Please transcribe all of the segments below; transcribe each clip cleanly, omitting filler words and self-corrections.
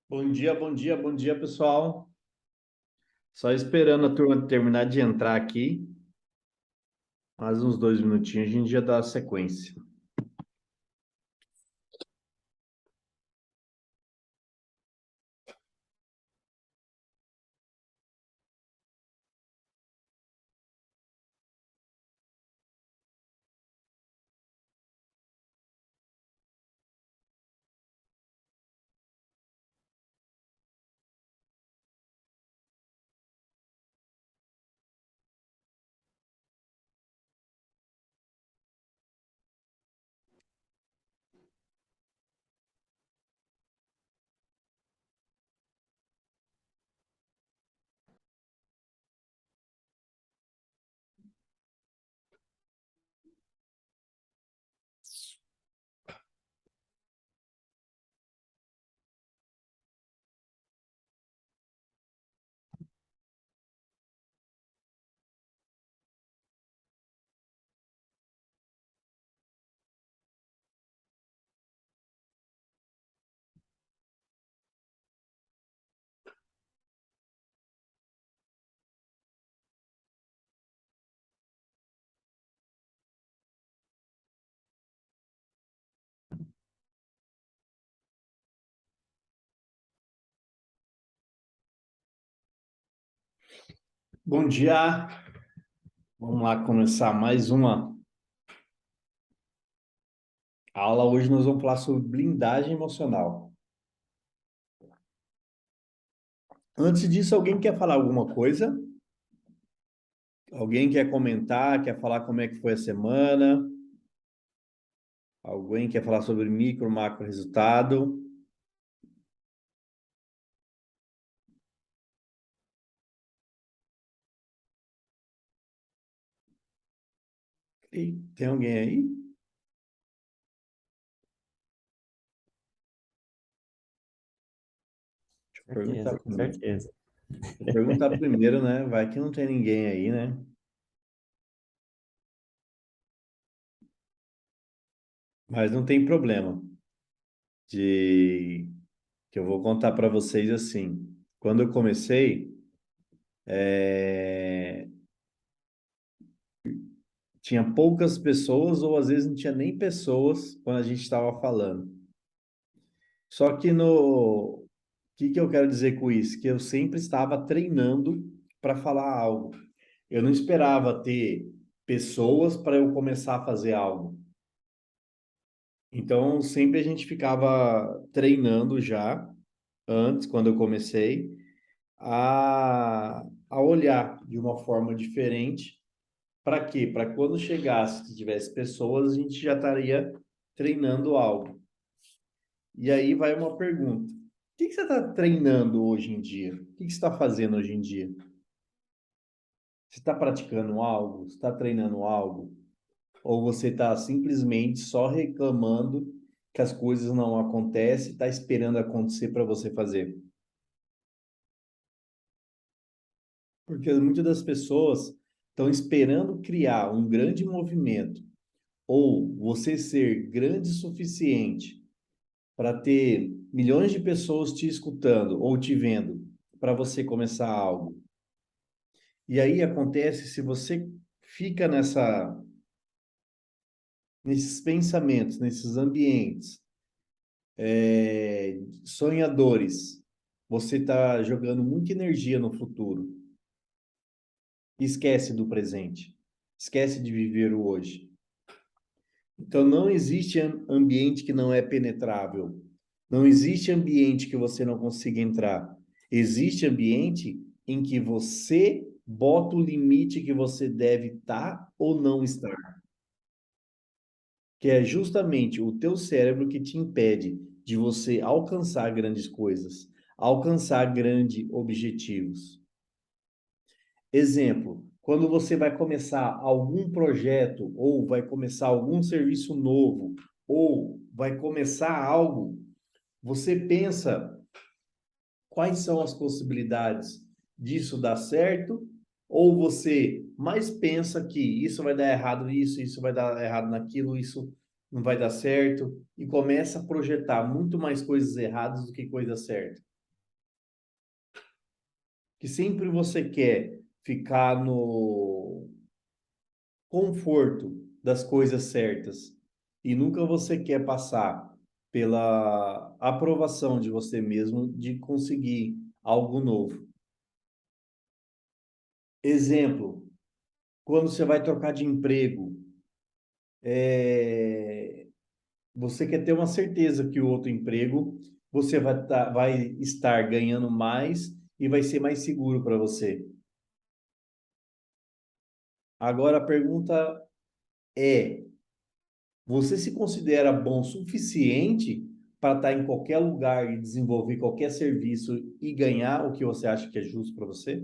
Bom dia, pessoal. Só esperando a turma terminar de entrar aqui. Mais uns 2 minutinhos, a gente já dá a sequência. Bom dia. Vamos lá começar mais uma aula. Hoje nós vamos falar sobre blindagem emocional. Antes disso, alguém quer falar alguma coisa? Alguém quer comentar? Quer falar como é que foi a semana? Alguém quer falar sobre micro, macro resultado? Tem alguém aí? Deixa eu perguntar Certeza, com primeiro. certeza. Vou perguntar primeiro, né? Vai que não tem ninguém aí, né? Mas não tem problema de que eu vou contar para vocês assim. Quando eu comecei, tinha poucas pessoas ou às vezes não tinha nem pessoas quando a gente estava falando. Só que no que eu quero dizer com isso? Que eu sempre estava treinando para falar algo. Eu não esperava ter pessoas para eu começar a fazer algo. Então, sempre a gente ficava treinando já, antes, quando eu comecei, a olhar de uma forma diferente. Para quê? Para quando chegasse, se tivesse pessoas, a gente já estaria treinando algo. E aí vai uma pergunta. O que você está treinando hoje em dia? O que você está fazendo hoje em dia? Você está praticando algo? Você está treinando algo? Ou você está simplesmente só reclamando que as coisas não acontecem, está esperando acontecer para você fazer? Porque muitas das pessoas estão esperando criar um grande movimento ou você ser grande o suficiente para ter milhões de pessoas te escutando ou te vendo para você começar algo. E aí acontece se você fica nesses pensamentos, nesses ambientes sonhadores, você está jogando muita energia no futuro. Esquece do presente. Esquece de viver o hoje. Então, não existe ambiente que não é penetrável. Não existe ambiente que você não consiga entrar. Existe ambiente em que você bota o limite que você deve estar ou não estar, que é justamente o teu cérebro que te impede de você alcançar grandes coisas, alcançar grandes objetivos. Exemplo, quando você vai começar algum projeto, ou vai começar algum serviço novo, ou vai começar algo, você pensa quais são as possibilidades disso dar certo, ou você mais pensa que isso vai dar errado nisso, isso vai dar errado naquilo, isso não vai dar certo, e começa a projetar muito mais coisas erradas do que coisas certas. Que sempre você quer ficar no conforto das coisas certas e nunca você quer passar pela aprovação de você mesmo de conseguir algo novo. Exemplo, quando você vai trocar de emprego, você quer ter uma certeza que o outro emprego você vai estar ganhando mais e vai ser mais seguro para você. Agora a pergunta é: você se considera bom o suficiente para estar em qualquer lugar e desenvolver qualquer serviço e ganhar o que você acha que é justo para você?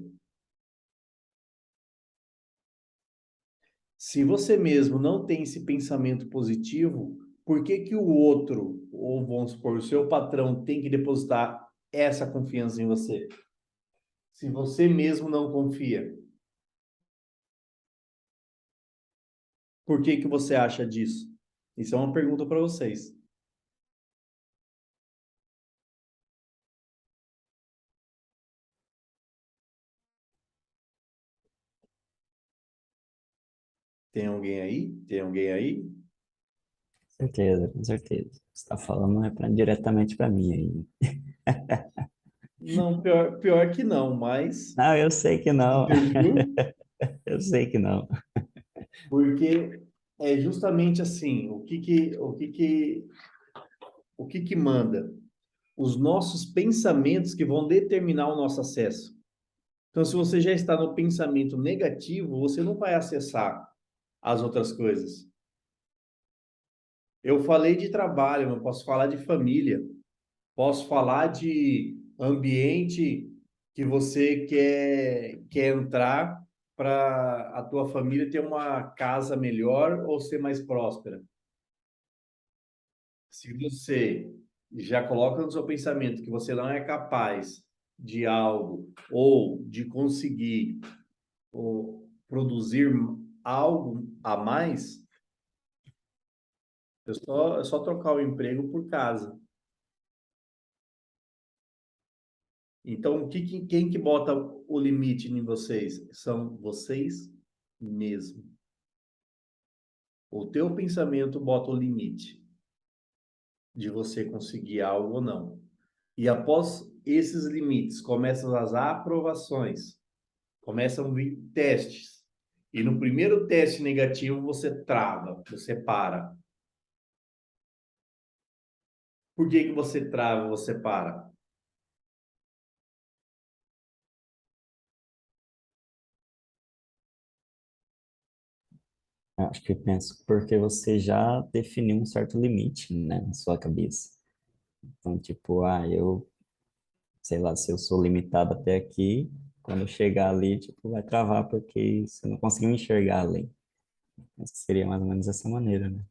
Se você mesmo não tem esse pensamento positivo, por que que o outro, ou vamos supor, o seu patrão tem que depositar essa confiança em você? Se você mesmo não confia, por que que você acha disso? Isso é uma pergunta para vocês. Tem alguém aí? Tem alguém aí? Certeza, com certeza. Você está falando é diretamente para mim aí. Não, pior que não, mas Não, eu sei que se não. serviu. Eu sei que não. Porque é justamente assim, o que que manda? Os nossos pensamentos que vão determinar o nosso acesso. Então, se você já está no pensamento negativo, você não vai acessar as outras coisas. Eu falei de trabalho, eu posso falar de família, posso falar de ambiente que você quer entrar para a tua família ter uma casa melhor ou ser mais próspera. Se você já coloca no seu pensamento que você não é capaz de algo ou de conseguir ou produzir algo a mais, é só trocar o emprego por casa. Então, quem que bota o limite em vocês? São vocês mesmos. O teu pensamento bota o limite de você conseguir algo ou não. E após esses limites, começam as aprovações. Começam a vir testes. E no primeiro teste negativo, você trava, você para. Por que que você trava, você para? Eu acho que penso porque você já definiu um certo limite, né, na sua cabeça. Então, tipo, eu, sei lá, se eu sou limitado até aqui, quando eu chegar ali, tipo, vai travar porque você não conseguiu me enxergar além. Acho que seria mais ou menos dessa maneira, né?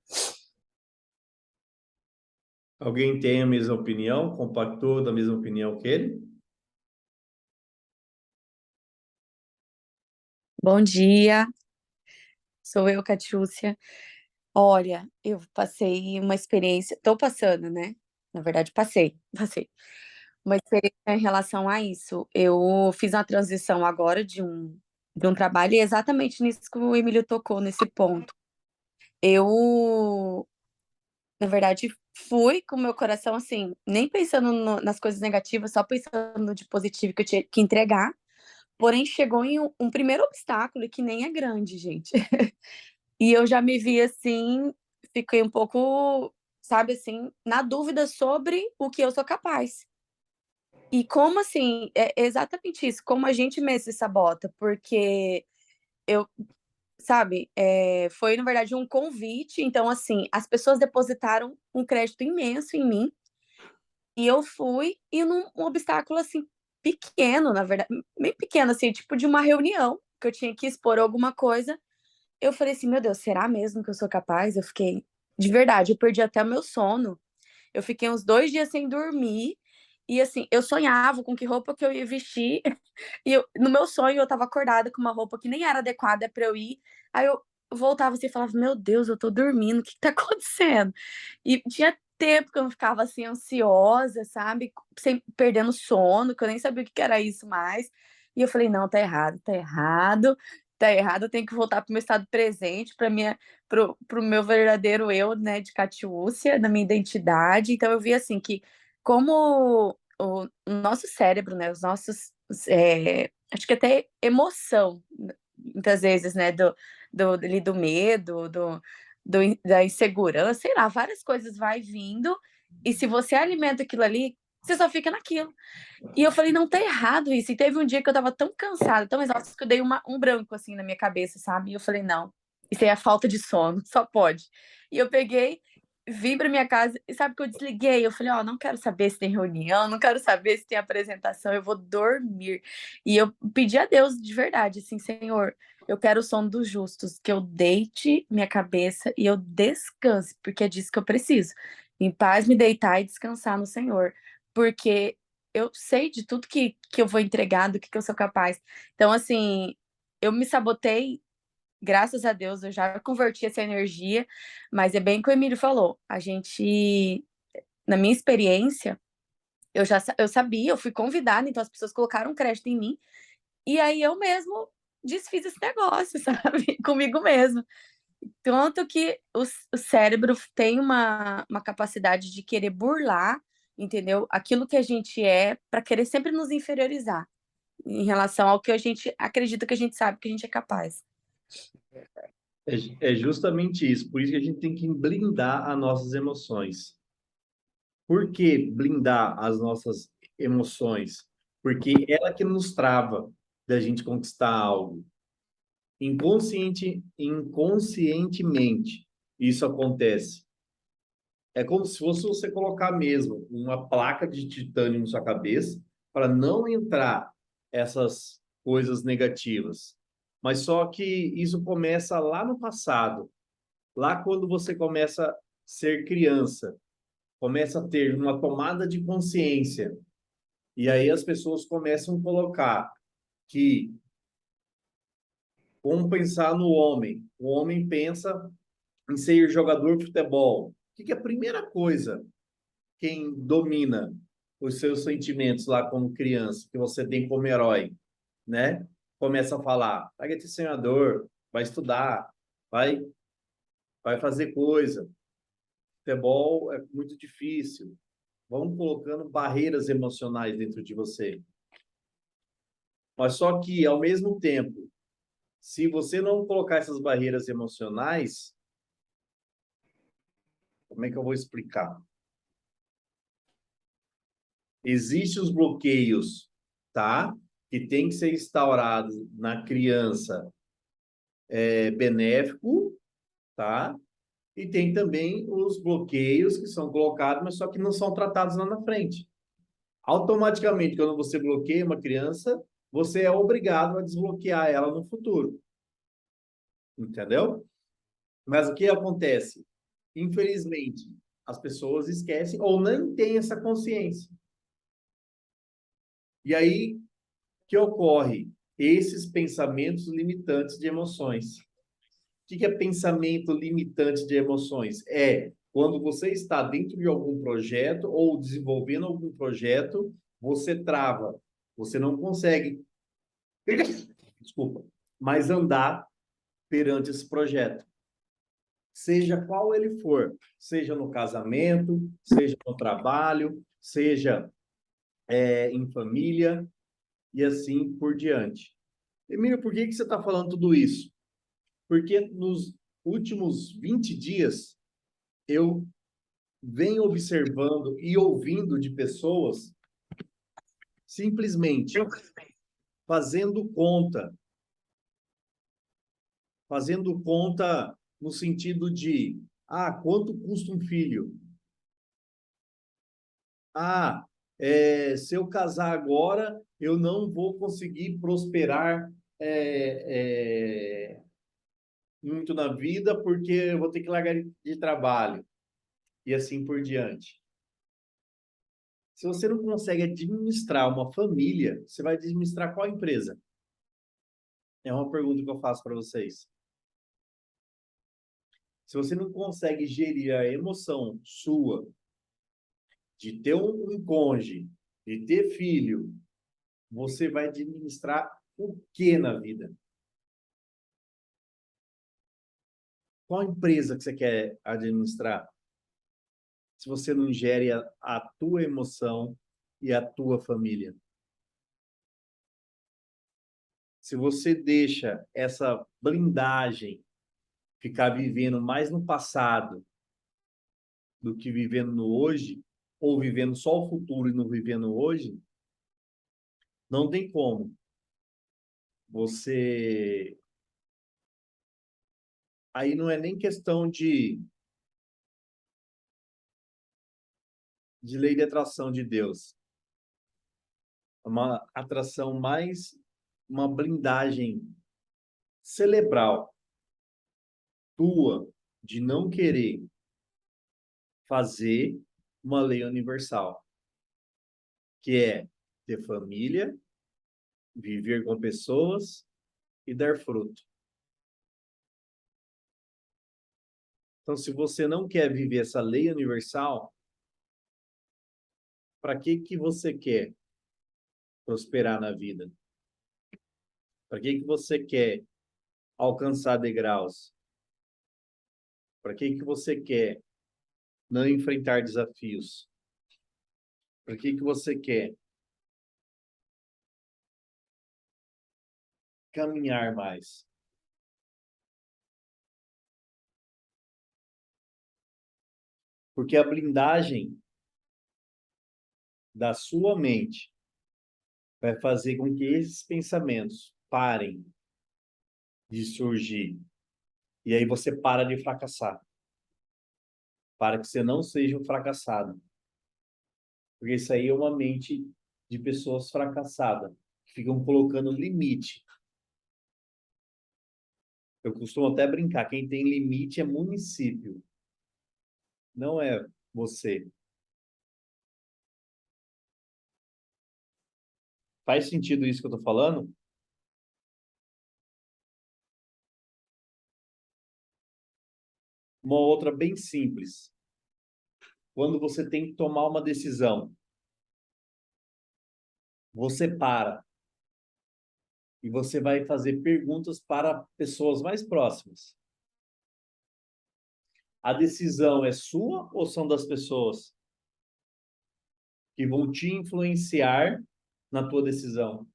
Alguém tem a mesma opinião? Compactou da mesma opinião que ele? Bom dia, sou eu, Catiúcia. Olha, eu passei uma experiência, tô passando, né? Na verdade, passei uma experiência em relação a isso. Eu fiz uma transição agora de um trabalho e é exatamente nisso que o Emílio tocou, nesse ponto. Eu, na verdade, fui com o meu coração assim, nem pensando nas coisas negativas, só pensando no de positivo que eu tinha que entregar. Porém, chegou em um primeiro obstáculo, que nem é grande, gente. E eu já me vi assim, fiquei um pouco, sabe, assim, na dúvida sobre o que eu sou capaz. E como assim, é exatamente isso, como a gente mesmo se sabota, porque eu, sabe, foi na verdade um convite, então assim, as pessoas depositaram um crédito imenso em mim, e eu fui e num um obstáculo assim pequeno, na verdade, bem pequeno assim, tipo de uma reunião, que eu tinha que expor alguma coisa, eu falei assim: "Meu Deus, será mesmo que eu sou capaz?". Eu fiquei de verdade, eu perdi até o meu sono. Eu fiquei uns 2 dias sem dormir, e assim, eu sonhava com que roupa que eu ia vestir, e eu no meu sonho eu estava acordada com uma roupa que nem era adequada pra eu ir, aí eu voltava assim e falava: "Meu Deus, eu tô dormindo, o que que tá acontecendo?". E tinha tempo que eu não ficava assim ansiosa, sabe, sem perdendo sono, que eu nem sabia o que que era isso mais. E eu falei: "Não, tá errado, tá errado, tá errado, eu tenho que voltar para o meu estado presente, pra minha para o meu verdadeiro eu, né, de Catiúcia, da minha identidade". Então eu vi assim que como o nosso cérebro, né, os nossos, acho que até emoção, muitas vezes, né, ali do medo, da insegurança, sei lá, várias coisas vai vindo, e se você alimenta aquilo ali, você só fica naquilo. E eu falei: "Não, tá errado isso". E teve um dia que eu estava tão cansada, tão exausta, que eu dei um branco, assim, na minha cabeça, sabe. E eu falei: "Não, isso aí é falta de sono, só pode". E eu peguei, vim pra minha casa e sabe que eu desliguei? Eu falei: "Ó, não quero saber se tem reunião, não quero saber se tem apresentação, eu vou dormir". E eu pedi a Deus de verdade, assim: "Senhor, eu quero o sono dos justos, que eu deite minha cabeça e eu descanse, porque é disso que eu preciso. Em paz me deitar e descansar no Senhor, porque eu sei de tudo que eu vou entregar, do que eu sou capaz". Então, assim, eu me sabotei, graças a Deus, eu já converti essa energia, mas é bem o que o Emílio falou, a gente, na minha experiência, eu sabia, eu fui convidada, então as pessoas colocaram crédito em mim, e aí eu mesmo desfiz esse negócio, sabe, comigo mesmo. Tanto que o cérebro tem uma capacidade de querer burlar, entendeu, aquilo que a gente é, para querer sempre nos inferiorizar, em relação ao que a gente acredita que a gente sabe que a gente é capaz. É justamente isso. Por isso que a gente tem que blindar as nossas emoções. Por que blindar as nossas emoções? Porque ela que nos trava da gente conquistar algo. Inconscientemente, isso acontece. É como se fosse você colocar mesmo uma placa de titânio na sua cabeça para não entrar essas coisas negativas. Mas só que isso começa lá no passado, lá quando você começa a ser criança, começa a ter uma tomada de consciência. E aí as pessoas começam a colocar que, vamos pensar no homem. O homem pensa em ser jogador de futebol. O que é a primeira coisa quem domina os seus sentimentos lá como criança, que você tem como herói, né? Começa a falar, vai ser senador, vai estudar, vai, vai fazer coisa. Futebol é muito difícil. Vão colocando barreiras emocionais dentro de você. Mas só que, ao mesmo tempo, se você não colocar essas barreiras emocionais, como é que eu vou explicar? Existem os bloqueios, tá? Que tem que ser instaurados na criança, benéfico, tá? E tem também os bloqueios que são colocados, mas só que não são tratados lá na frente. Automaticamente, quando você bloqueia uma criança, você é obrigado a desbloquear ela no futuro. Entendeu? Mas o que acontece? Infelizmente, as pessoas esquecem ou não têm essa consciência. E aí, que ocorre? Esses pensamentos limitantes de emoções. O que é pensamento limitante de emoções? É quando você está dentro de algum projeto ou desenvolvendo algum projeto, você trava, você não consegue, desculpa, mais andar perante esse projeto. Seja qual ele for, seja no casamento, seja no trabalho, seja em família e assim por diante. Emílio, por que você está falando tudo isso? Porque nos últimos 20 dias eu venho observando e ouvindo de pessoas simplesmente fazendo conta no sentido de, quanto custa um filho? Se eu casar agora, eu não vou conseguir prosperar muito na vida porque eu vou ter que largar de trabalho e assim por diante. Se você não consegue administrar uma família, você vai administrar qual empresa? É uma pergunta que eu faço para vocês. Se você não consegue gerir a emoção sua de ter um cônjuge, de ter filho, você vai administrar o que na vida? Qual empresa que você quer administrar? Se você não gere a tua emoção e a tua família. Se você deixa essa blindagem ficar vivendo mais no passado do que vivendo no hoje, ou vivendo só o futuro e não vivendo hoje, não tem como você. Aí não é nem questão de lei de atração de Deus. É uma atração mais, uma blindagem cerebral tua de não querer fazer uma lei universal, que é ter família, viver com pessoas e dar fruto. Então, se você não quer viver essa lei universal, para que você quer prosperar na vida? Para que você quer alcançar degraus? Para que você quer não enfrentar desafios? Para que você quer caminhar mais? Porque a blindagem da sua mente vai fazer com que esses pensamentos parem de surgir. E aí você para de fracassar. Para que você não seja um fracassado. Porque isso aí é uma mente de pessoas fracassadas, que ficam colocando limite. Eu costumo até brincar, quem tem limite é município, não é você. Faz sentido isso que eu estou falando? Uma outra bem simples. Quando você tem que tomar uma decisão, você para e você vai fazer perguntas para pessoas mais próximas. A decisão é sua ou são das pessoas que vão te influenciar na tua decisão?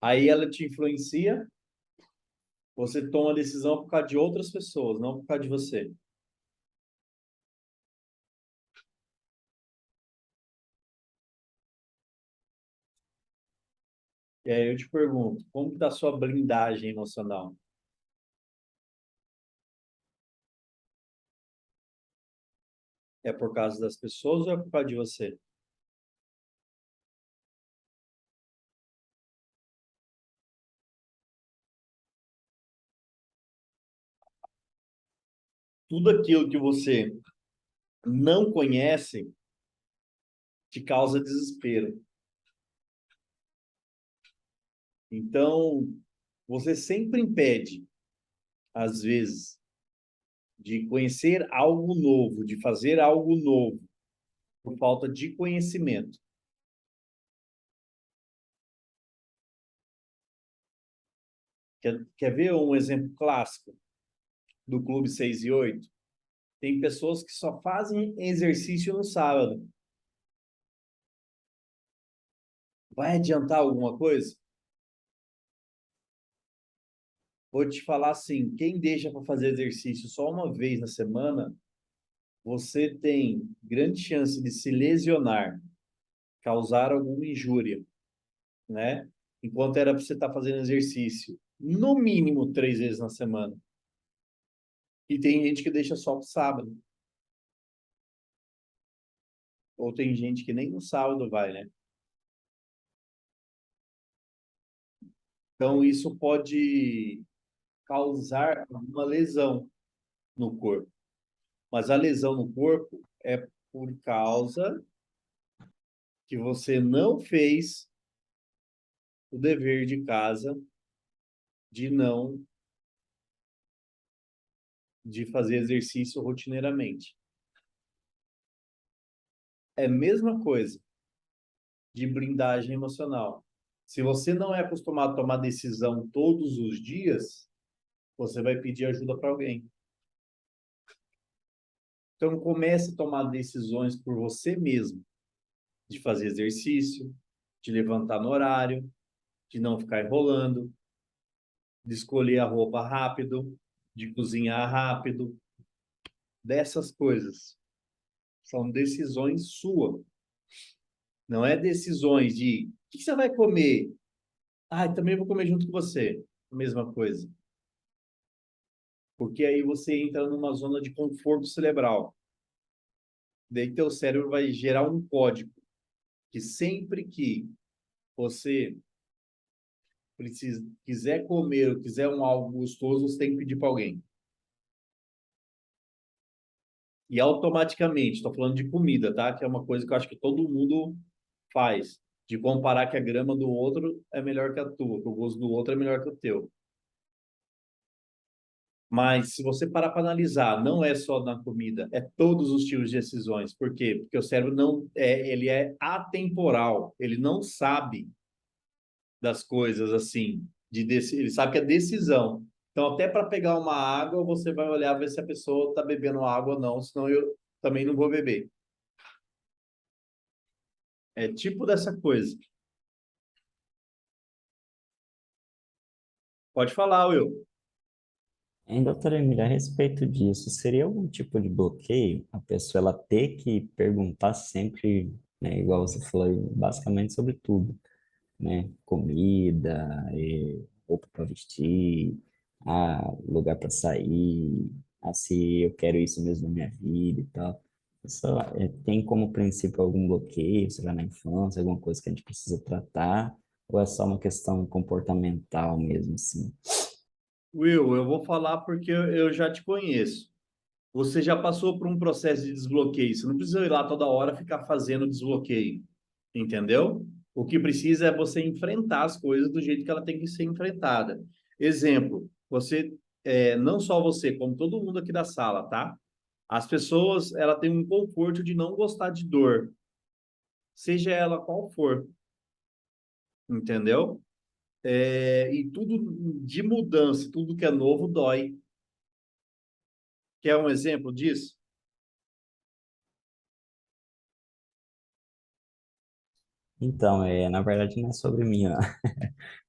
Aí ela te influencia, você toma a decisão por causa de outras pessoas, não por causa de você. E aí eu te pergunto, como está a sua blindagem emocional? É por causa das pessoas ou é por causa de você? Tudo aquilo que você não conhece te causa desespero. Então, você sempre impede, às vezes, de conhecer algo novo, de fazer algo novo, por falta de conhecimento. Quer ver um exemplo clássico do Clube 6 e 8? Tem pessoas que só fazem exercício no sábado. Vai adiantar alguma coisa? vou te falar assim, quem deixa para fazer exercício só uma vez na semana, você tem grande chance de se lesionar, causar alguma injúria, né? Enquanto era para você estar fazendo exercício, no mínimo 3 vezes na semana. E tem gente que deixa só pro sábado. Ou tem gente que nem no sábado vai, né? Então, isso pode causar uma lesão no corpo. Mas a lesão no corpo é por causa que você não fez o dever de casa de não de fazer exercício rotineiramente. É a mesma coisa de blindagem emocional. Se você não é acostumado a tomar decisão todos os dias, você vai pedir ajuda para alguém. Então comece a tomar decisões por você mesmo, de fazer exercício, de levantar no horário, de não ficar enrolando, de escolher a roupa rápido, de cozinhar rápido, dessas coisas. São decisões suas. Não é decisões de o que você vai comer? Ah, também vou comer junto com você. A mesma coisa. Porque aí você entra numa zona de conforto cerebral. Daí teu cérebro vai gerar um código que sempre que você quiser comer ou quiser algo gostoso, você tem que pedir para alguém. E automaticamente, estou falando de comida, tá? Que é uma coisa que eu acho que todo mundo faz. De comparar que a grama do outro é melhor que a tua, que o gosto do outro é melhor que o teu. Mas se você parar para analisar, não é só na comida, é todos os tipos de decisões. Por quê? Porque o cérebro não é, ele é atemporal, ele não sabe das coisas assim, ele sabe que é decisão. Então, até para pegar uma água, você vai olhar ver se a pessoa está bebendo água ou não, senão eu também não vou beber. É tipo dessa coisa. Pode falar, Will. Hein, doutora Emília, a respeito disso, seria algum tipo de bloqueio a pessoa ela ter que perguntar sempre, né, igual você falou, aí, basicamente sobre tudo, né? Comida, roupa para vestir, lugar para sair, se eu quero isso mesmo na minha vida e tal. Isso, tem como princípio algum bloqueio, será na infância, alguma coisa que a gente precisa tratar, ou é só uma questão comportamental mesmo, assim? Will, eu vou falar porque eu já te conheço. Você já passou por um processo de desbloqueio. Você não precisa ir lá toda hora ficar fazendo desbloqueio, entendeu? O que precisa é você enfrentar as coisas do jeito que ela tem que ser enfrentada. Exemplo, não só você, como todo mundo aqui da sala, tá? As pessoas, ela tem um conforto de não gostar de dor, seja ela qual for, entendeu? E tudo de mudança, tudo que é novo dói. Quer um exemplo disso? Então, na verdade não é sobre mim, não.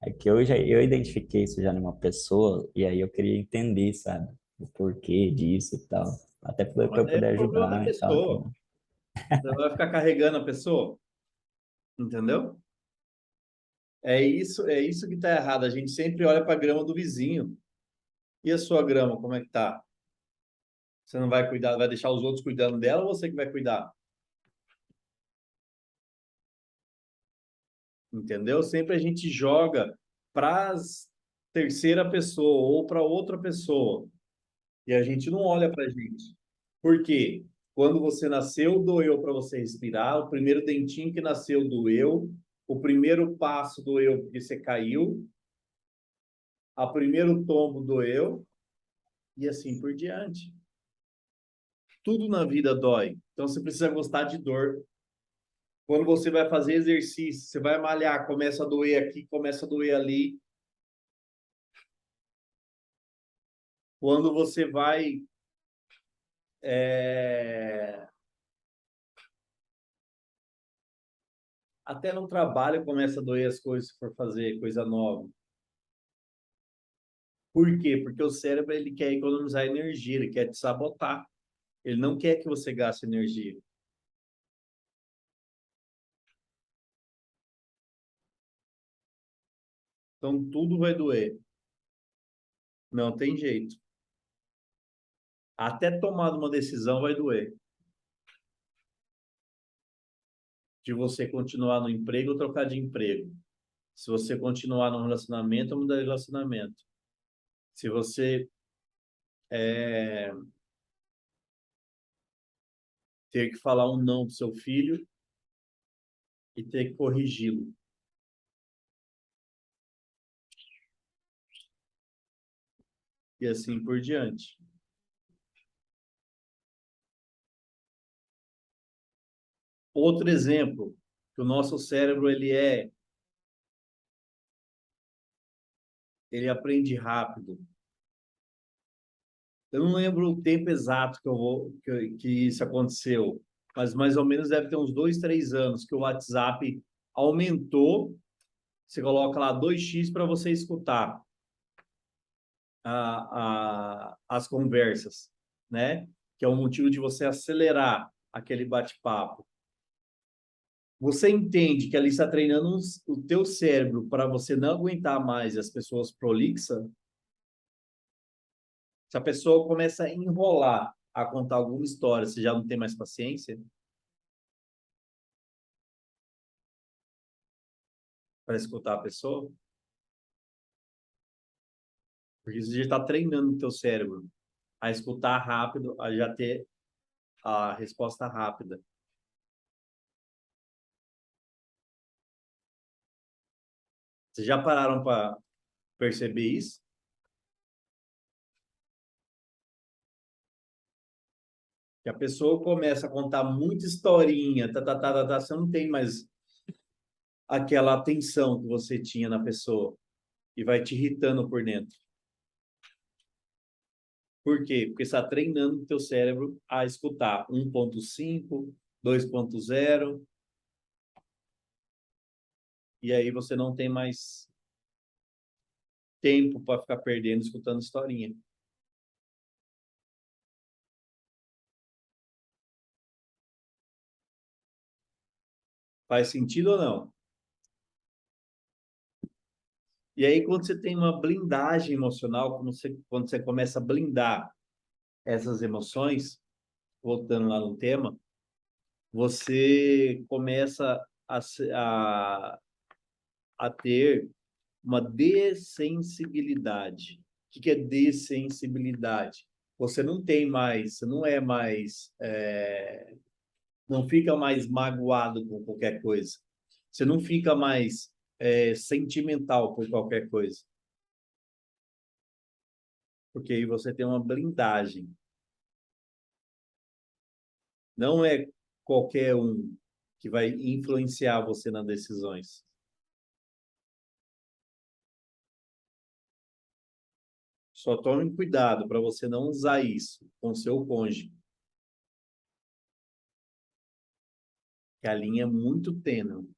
É que eu identifiquei isso já numa pessoa e aí eu queria entender, sabe, o porquê disso e tal, até para Não, mas eu é poder problema da ajudar e tal, pessoa. entendeu? Você vai ficar carregando a pessoa, entendeu? É isso que tá errado. A gente sempre olha para a grama do vizinho. E a sua grama, como é que tá? Você não vai cuidar, vai deixar os outros cuidando dela ou você que vai cuidar? Entendeu? Sempre a gente joga para terceira pessoa ou para outra pessoa. E a gente não olha para a gente. Por quê? Quando você nasceu, doeu para você respirar. O primeiro dentinho que nasceu doeu. O primeiro passo doeu porque você caiu. O primeiro tombo doeu. E assim por diante. Tudo na vida dói. Então você precisa gostar de dor. Quando você vai fazer exercício, você vai malhar, começa a doer aqui, começa a doer ali. Quando você vai é, até no trabalho começa a doer as coisas se for fazer coisa nova. Por quê? Porque o cérebro ele quer economizar energia, ele quer te sabotar. Ele não quer que você gaste energia. Então, tudo vai doer. Não tem jeito. Até tomar uma decisão vai doer. De você continuar no emprego ou trocar de emprego. Se você continuar no relacionamento ou mudar de relacionamento. Se você ter que falar um não pro seu filho e ter que corrigi-lo. E assim por diante. Outro exemplo, que o nosso cérebro ele aprende rápido. Eu não lembro o tempo exato que isso aconteceu, mas mais ou menos deve ter uns 2, 3 anos que o WhatsApp aumentou. Você coloca lá 2x para você escutar as conversas, né? Que é o motivo de você acelerar aquele bate-papo. Você entende que ali está treinando o teu cérebro para você não aguentar mais as pessoas prolixas? Se a pessoa começa a enrolar, a contar alguma história, você já não tem mais paciência para escutar a pessoa? Porque você já está treinando o teu cérebro a escutar rápido, a já ter a resposta rápida. Vocês já pararam para perceber isso? Que a pessoa começa a contar muita historinha, você não tem mais aquela atenção que você tinha na pessoa e vai te irritando por dentro. Por quê? Porque você está treinando o teu cérebro a escutar 1.5, 2.0, e aí você não tem mais tempo para ficar perdendo escutando historinha. Faz sentido ou não? E aí, quando você tem uma blindagem emocional, quando você começa a blindar essas emoções, voltando lá no tema, você começa a ter uma dessensibilidade. O que é dessensibilidade? Você não tem mais, você não é mais, não fica mais magoado com qualquer coisa. Você não fica mais sentimental por qualquer coisa. Porque aí você tem uma blindagem. Não é qualquer um que vai influenciar você nas decisões. Só tome cuidado para você não usar isso com seu cônjuge. Que a linha é muito tênue.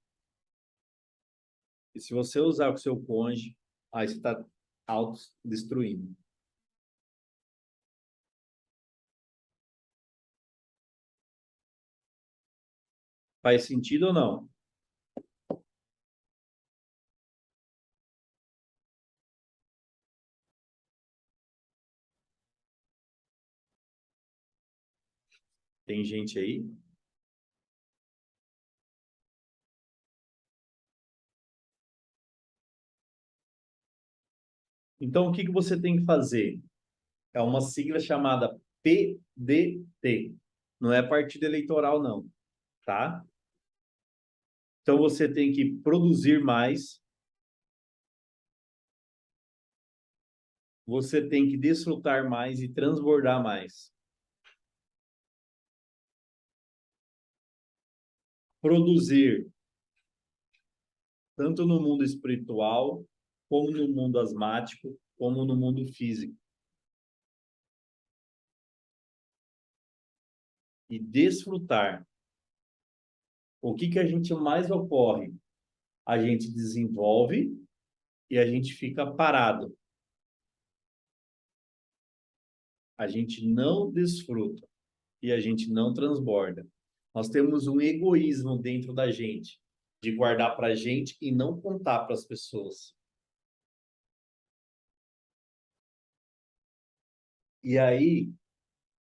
E se você usar com seu cônjuge, aí você está autodestruindo. Faz sentido ou não? Tem gente aí? Então, o que você tem que fazer? É uma sigla chamada PDT. Não é partido eleitoral, não, tá? Então, você tem que produzir mais, você tem que desfrutar mais e transbordar mais. Produzir, tanto no mundo espiritual, como no mundo asmático, como no mundo físico. E desfrutar. O que a gente mais ocorre? A gente desenvolve e a gente fica parado. a gente não desfruta e a gente não transborda. Nós temos um egoísmo dentro da gente, de guardar para a gente e não contar para as pessoas. E aí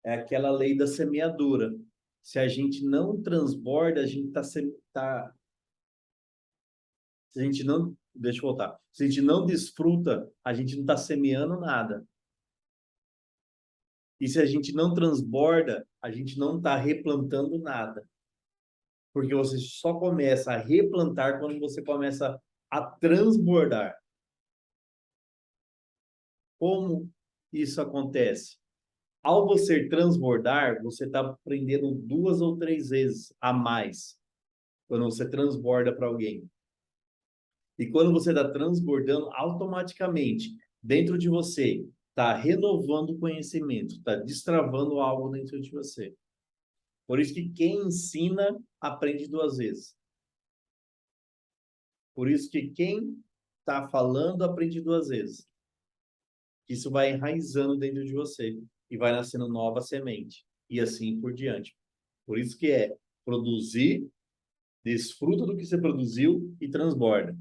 é aquela lei da semeadura. Se a gente não transborda, a gente se a gente não, deixa eu voltar. Se a gente não desfruta, a gente não está semeando nada. E se a gente não transborda, a gente não está replantando nada. Porque você só começa a replantar quando você começa a transbordar. Como isso acontece? Ao você transbordar, você está aprendendo 2 ou 3 vezes a mais quando você transborda para alguém. E quando você está transbordando, automaticamente, dentro de você, está renovando o conhecimento, está destravando algo dentro de você. Por isso que quem ensina, aprende 2 vezes. Por isso que quem está falando, aprende 2 vezes. Isso vai enraizando dentro de você e vai nascendo nova semente. E assim por diante. Por isso que é produzir, desfruta do que você produziu e transborda.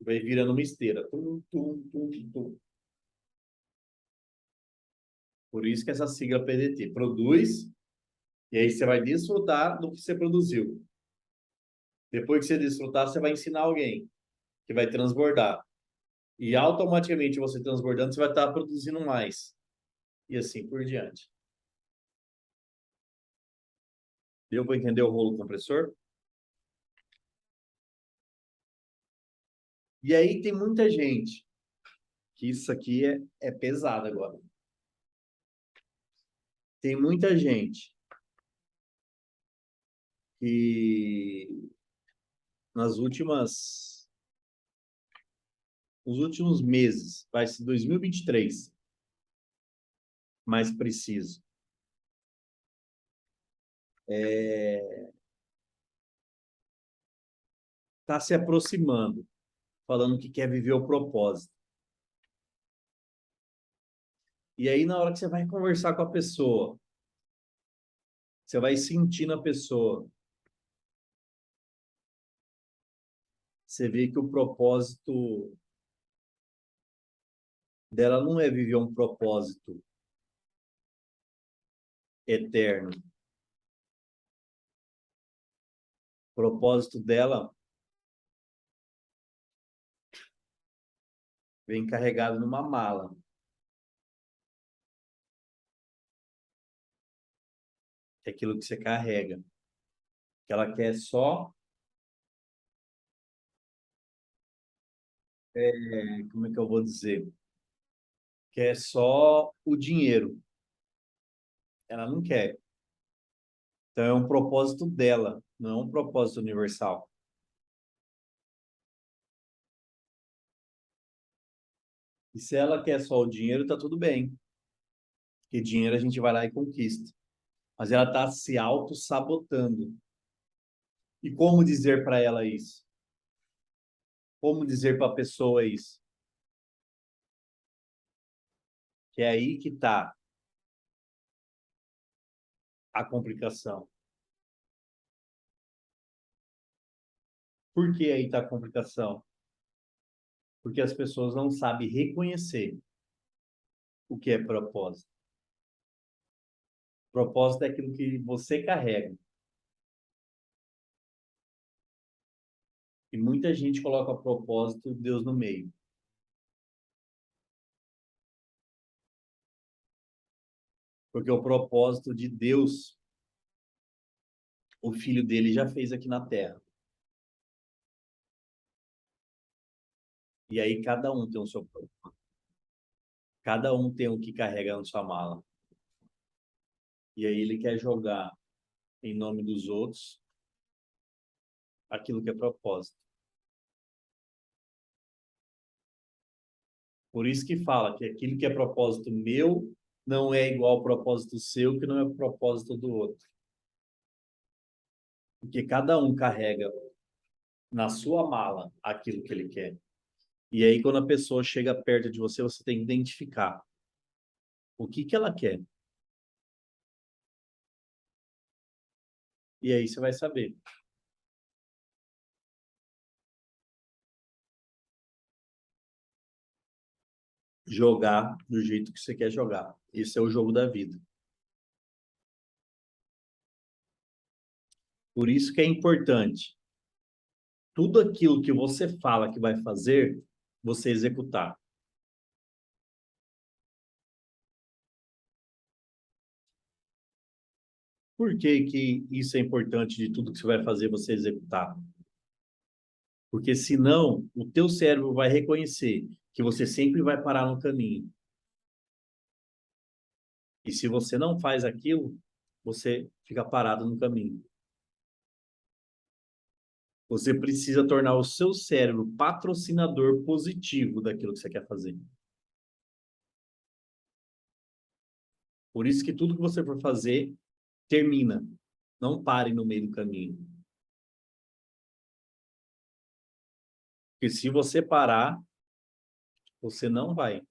Vai virando uma esteira. Tum, tum, tum, tum. Por isso que essa sigla PDT. Produz, e aí você vai desfrutar do que você produziu. Depois que você desfrutar, você vai ensinar alguém, que vai transbordar. E automaticamente você transbordando, você vai estar produzindo mais. E assim por diante. Deu para entender o rolo compressor? E aí tem muita gente que isso aqui é pesado agora. Tem muita gente que nos últimos meses, vai ser 2023, mais preciso, está se aproximando, falando que quer viver o propósito. E aí, na hora que você vai conversar com a pessoa, você vai sentir na pessoa, você vê que o propósito dela não é viver um propósito eterno. O propósito dela vem carregado numa mala. É aquilo que você carrega. Que ela quer só, como é que eu vou dizer? Quer só o dinheiro. Ela não quer. Então é um propósito dela, não é um propósito universal. E se ela quer só o dinheiro, tá tudo bem. Porque dinheiro a gente vai lá e conquista. Mas ela está se auto-sabotando. E como dizer para ela isso? Como dizer para a pessoa isso? Que é aí que está a complicação. Por que aí está a complicação? Porque as pessoas não sabem reconhecer o que é propósito. Propósito é aquilo que você carrega. E muita gente coloca propósito Deus no meio. Porque o propósito de Deus, o filho dele já fez aqui na terra. E aí cada um tem o seu propósito. Cada um tem o que carrega na sua mala. E aí ele quer jogar em nome dos outros aquilo que é propósito. Por isso que fala que aquilo que é propósito meu não é igual ao propósito seu, que não é o propósito do outro. Porque cada um carrega na sua mala aquilo que ele quer. E aí, quando a pessoa chega perto de você, você tem que identificar O que que ela quer? E aí você vai saber. Jogar do jeito que você quer jogar. Esse é o jogo da vida. Por isso que é importante tudo aquilo que você fala que vai fazer, você executar. Por que que isso é importante de tudo que você vai fazer, você executar? Porque senão, o teu cérebro vai reconhecer que você sempre vai parar no caminho. E se você não faz aquilo, você fica parado no caminho. Você precisa tornar o seu cérebro patrocinador positivo daquilo que você quer fazer. Por isso que tudo que você for fazer, termina. Não pare no meio do caminho. Porque se você parar, você não vai.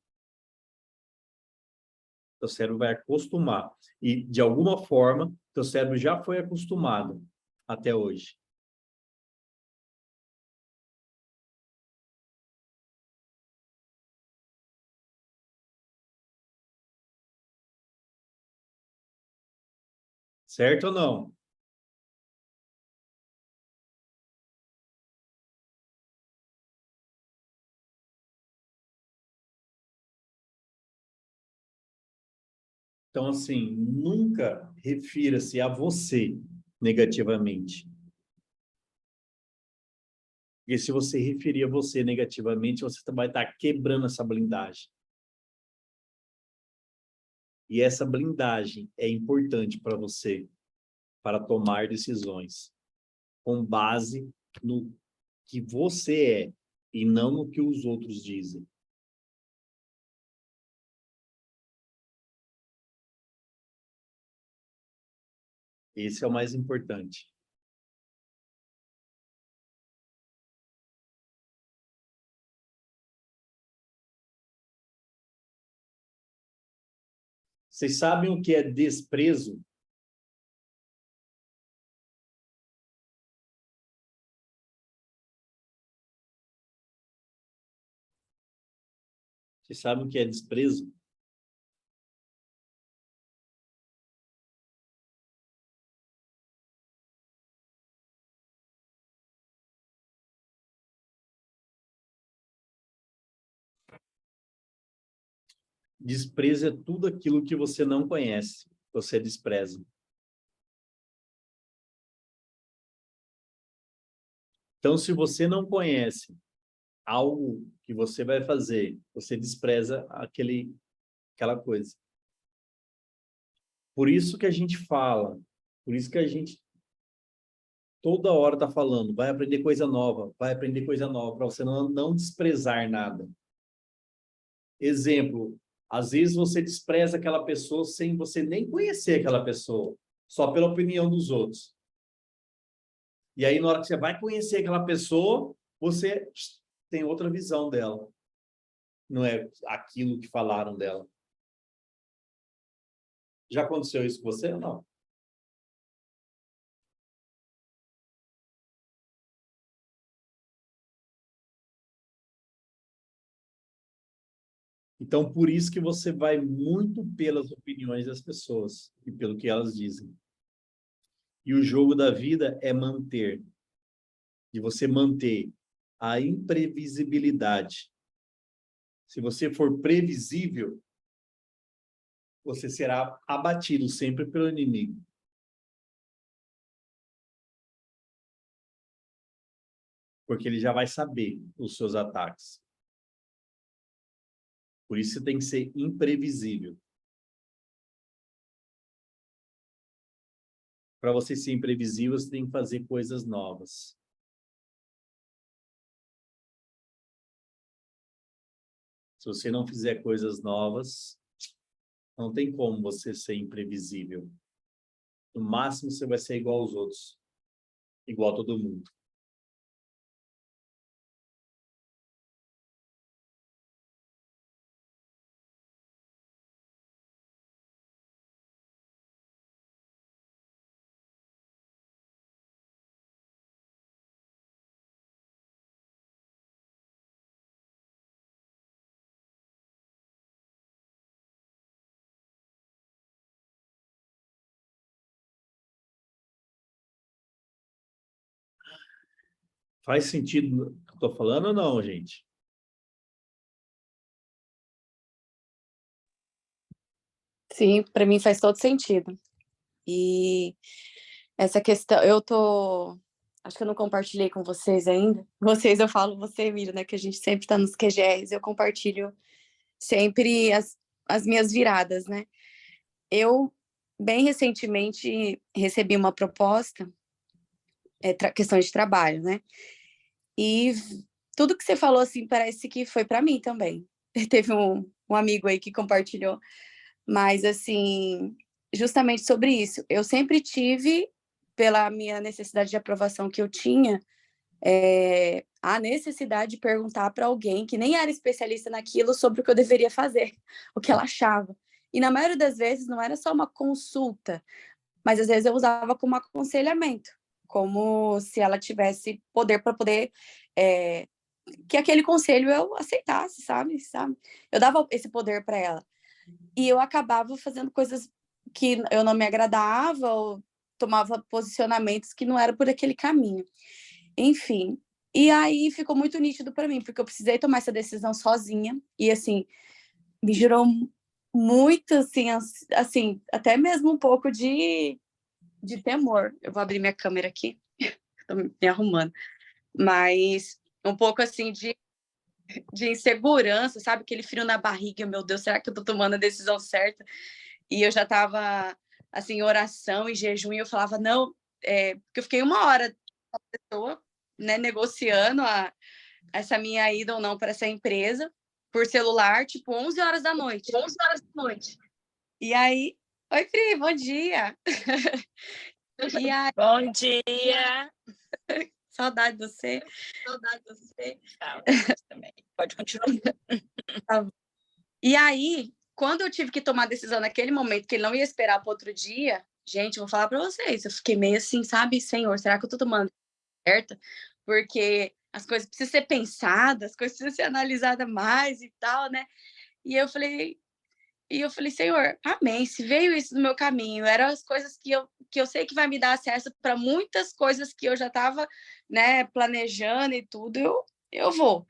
Seu cérebro vai acostumar. E, de alguma forma, seu cérebro já foi acostumado até hoje. Certo ou não? Então, assim, nunca refira-se a você negativamente. Porque se você referir a você negativamente, você vai estar quebrando essa blindagem. E essa blindagem é importante para você, para tomar decisões, com base no que você é e não no que os outros dizem. Esse é o mais importante. Vocês sabem o que é desprezo? Vocês sabem o que é desprezo? Desprezo é tudo aquilo que você não conhece, você despreza. Então, se você não conhece algo que você vai fazer, você despreza aquela coisa. Por isso que a gente fala, por isso que a gente toda hora está falando, vai aprender coisa nova, para você não desprezar nada. Exemplo, às vezes você despreza aquela pessoa sem você nem conhecer aquela pessoa, só pela opinião dos outros. E aí, na hora que você vai conhecer aquela pessoa, você tem outra visão dela. Não é aquilo que falaram dela. Já aconteceu isso com você ou não? Então, por isso que você vai muito pelas opiniões das pessoas e pelo que elas dizem. E o jogo da vida é manter, de você manter a imprevisibilidade. Se você for previsível, você será abatido sempre pelo inimigo. Porque ele já vai saber os seus ataques. Por isso você tem que ser imprevisível. Para você ser imprevisível, você tem que fazer coisas novas. Se você não fizer coisas novas, não tem como você ser imprevisível. No máximo, você vai ser igual aos outros. Igual a todo mundo. Faz sentido o que eu tô falando ou não, gente? Sim, para mim faz todo sentido. E essa questão, acho que eu não compartilhei com vocês ainda. Vocês, eu falo você, Mira, né? Que a gente sempre está nos QGRs, eu compartilho sempre as minhas viradas, né? Eu, bem recentemente, recebi uma proposta, questão de trabalho, né? E tudo que você falou, assim, parece que foi para mim também. Teve um amigo aí que compartilhou, mas, assim, justamente sobre isso. Eu sempre tive, pela minha necessidade de aprovação que eu tinha, a necessidade de perguntar para alguém que nem era especialista naquilo sobre o que eu deveria fazer, o que ela achava. E na maioria das vezes não era só uma consulta, mas às vezes eu usava como aconselhamento, como se ela tivesse poder para poder que aquele conselho eu aceitasse, sabe? Eu dava esse poder para ela. E eu acabava fazendo coisas que eu não me agradava ou tomava posicionamentos que não eram por aquele caminho. Enfim, e aí ficou muito nítido para mim, porque eu precisei tomar essa decisão sozinha e assim, me gerou muito assim, até mesmo um pouco de temor. Eu vou abrir minha câmera aqui, tô me arrumando. Mas um pouco assim de insegurança, sabe? Aquele frio na barriga, meu Deus, será que eu tô tomando a decisão certa? E eu já tava assim, em oração e jejum, e eu falava, não, porque eu fiquei 1 hora com a pessoa, né, negociando essa minha ida ou não para essa empresa por celular, tipo 11 horas da noite. 11 horas da noite. E aí, oi, Pri, bom dia. E aí, bom dia. Saudade de você. Saudade de você. Saudade também. Pode continuar. E aí, quando eu tive que tomar a decisão naquele momento, que ele não ia esperar para outro dia, gente, eu vou falar para vocês, eu fiquei meio assim, sabe, Senhor, será que eu tô tomando certa? Porque as coisas precisam ser pensadas, as coisas precisam ser analisadas mais e tal, né? E eu falei, Senhor, amém, se veio isso no meu caminho, eram as coisas que eu sei que vai me dar acesso para muitas coisas que eu já estava, né, planejando e tudo, eu vou.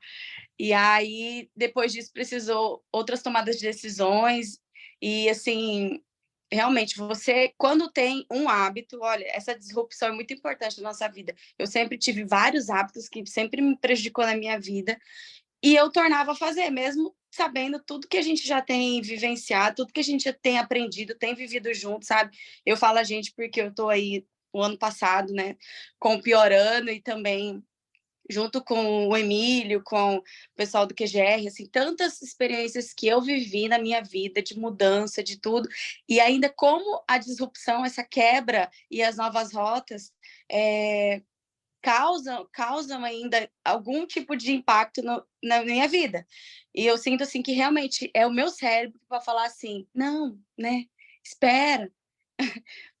E aí, depois disso, precisou outras tomadas de decisões. E, assim, realmente, você, quando tem um hábito, olha, essa disrupção é muito importante na nossa vida. Eu sempre tive vários hábitos que sempre me prejudicou na minha vida. E eu tornava a fazer, mesmo sabendo tudo que a gente já tem vivenciado, tudo que a gente já tem aprendido, tem vivido junto, sabe? Eu falo a gente porque eu tô aí o ano passado, né, com o Piorando e também junto com o Emílio, com o pessoal do QGR, assim, tantas experiências que eu vivi na minha vida, de mudança, de tudo, e ainda como a disrupção, essa quebra e as novas rotas causam ainda algum tipo de impacto na minha vida. E eu sinto, assim, que realmente é o meu cérebro para falar assim, não, né, espera,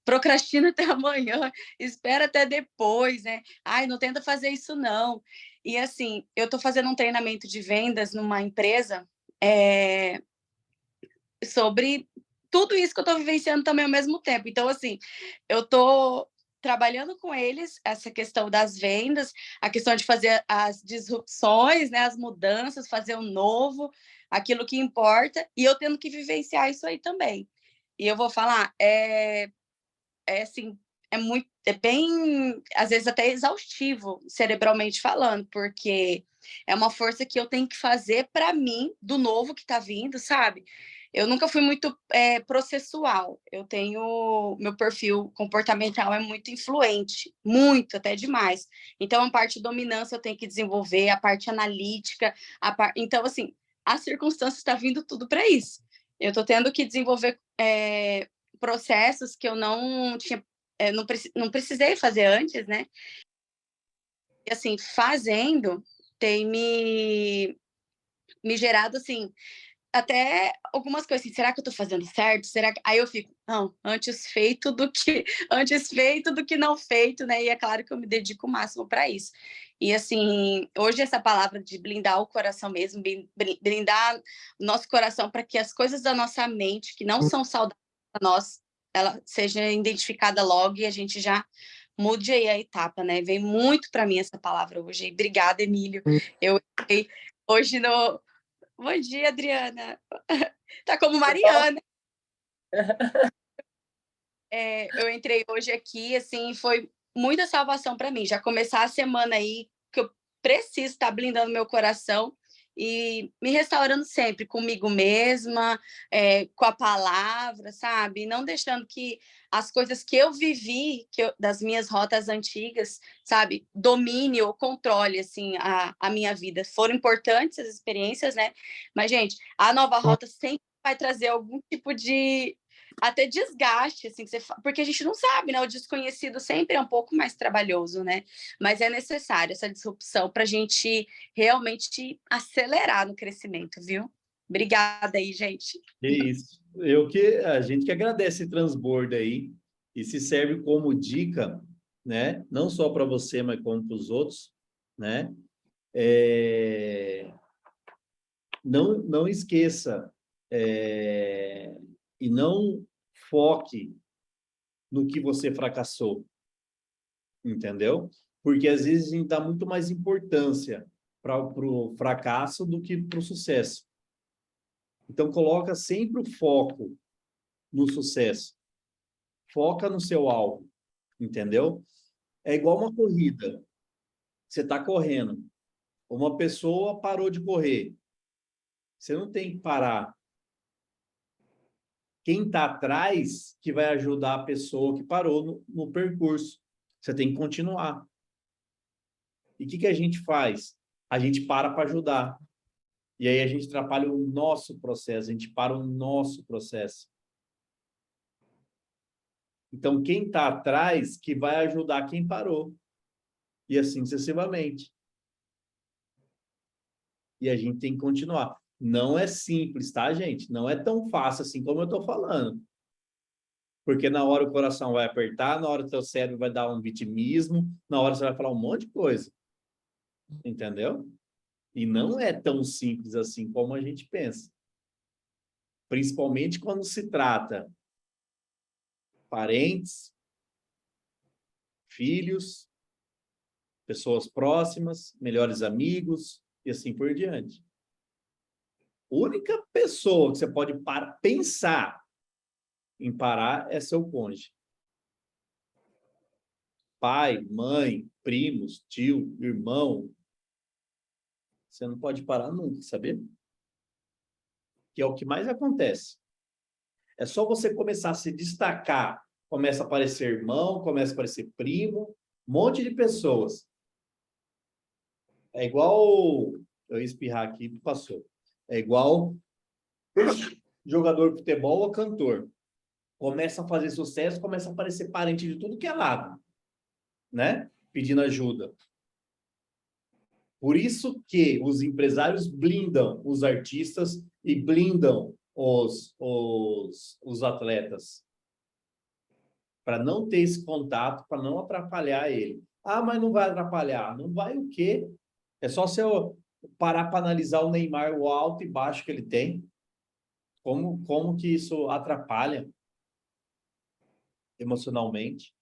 procrastina até amanhã, espera até depois, né? Ai, não tenta fazer isso, não. E assim, eu estou fazendo um treinamento de vendas numa empresa sobre tudo isso que eu estou vivenciando também ao mesmo tempo. Então, assim, eu estou trabalhando com eles essa questão das vendas, a questão de fazer as disrupções, né, as mudanças, fazer o novo, aquilo que importa, e eu tendo que vivenciar isso aí também. E eu vou falar, assim, é bem, às vezes até exaustivo, cerebralmente falando, porque é uma força que eu tenho que fazer para mim, do novo que está vindo, sabe? Eu nunca fui muito processual, eu tenho, meu perfil comportamental é muito influente, muito, até demais. Então, a parte de dominância eu tenho que desenvolver, a parte analítica, então, assim, as circunstâncias estão vindo tudo para isso. Eu estou tendo que desenvolver processos que eu não tinha, não precisei fazer antes, né? E assim, fazendo tem me gerado assim até algumas coisas assim, será que eu tô fazendo certo? Será que aí eu fico, não, antes feito do que não feito, né? E é claro que eu me dedico o máximo para isso. E assim, hoje essa palavra de blindar o coração mesmo, blindar o nosso coração para que as coisas da nossa mente que não são saudáveis para nós, ela seja identificada logo e a gente já mude aí a etapa, né? Vem muito para mim essa palavra hoje. Obrigada, Emílio. Eu entrei hoje no... Bom dia, Adriana. Tá como Mariana. Eu entrei hoje aqui, assim, foi muita salvação para mim. Já começar a semana aí, que eu preciso estar blindando meu coração e me restaurando sempre comigo mesma, com a palavra, sabe? Não deixando que as coisas que eu vivi, das minhas rotas antigas, sabe, domine ou controle, assim, a minha vida. Foram importantes as experiências, né? Mas, gente, a nova rota sempre vai trazer algum tipo de até desgaste, assim, porque a gente não sabe, né? O desconhecido sempre é um pouco mais trabalhoso, né? Mas é necessário essa disrupção para a gente realmente acelerar no crescimento, viu? Obrigada aí, gente. É isso. A gente que agradece esse transbordo aí e se serve como dica, né? Não só para você, mas como para os outros, né? Não esqueça e não foque no que você fracassou, entendeu? Porque às vezes a gente dá muito mais importância para o fracasso do que para o sucesso. Então coloca sempre o foco no sucesso. Foca no seu alvo, entendeu? É igual uma corrida. Você está correndo. Uma pessoa parou de correr. Você não tem que parar. Quem está atrás que vai ajudar a pessoa que parou no percurso. Você tem que continuar. E o que a gente faz? A gente para ajudar. E aí a gente atrapalha o nosso processo, a gente para o nosso processo. Então, quem está atrás que vai ajudar quem parou. E assim sucessivamente. E a gente tem que continuar. Não é simples, tá, gente? Não é tão fácil assim como eu estou falando. Porque na hora o coração vai apertar, na hora o teu cérebro vai dar um vitimismo, na hora você vai falar um monte de coisa. Entendeu? E não é tão simples assim como a gente pensa. Principalmente quando se trata parentes, filhos, pessoas próximas, melhores amigos e assim por diante. A única pessoa que você pode pensar em parar é seu cônjuge. Pai, mãe, primos, tio, irmão. Você não pode parar nunca, sabia? Que é o que mais acontece. É só você começar a se destacar. Começa a aparecer irmão, começa a aparecer primo, um monte de pessoas. É igual... Eu ia espirrar aqui, passou. É igual jogador de futebol ou cantor. Começa a fazer sucesso, começa a aparecer parente de tudo que é lado, né? Pedindo ajuda. Por isso que os empresários blindam os artistas e blindam os atletas. Para não ter esse contato, para não atrapalhar ele. Ah, mas não vai atrapalhar. Não vai o quê? É só você parar para analisar o Neymar, o alto e baixo que ele tem. Como que isso atrapalha emocionalmente?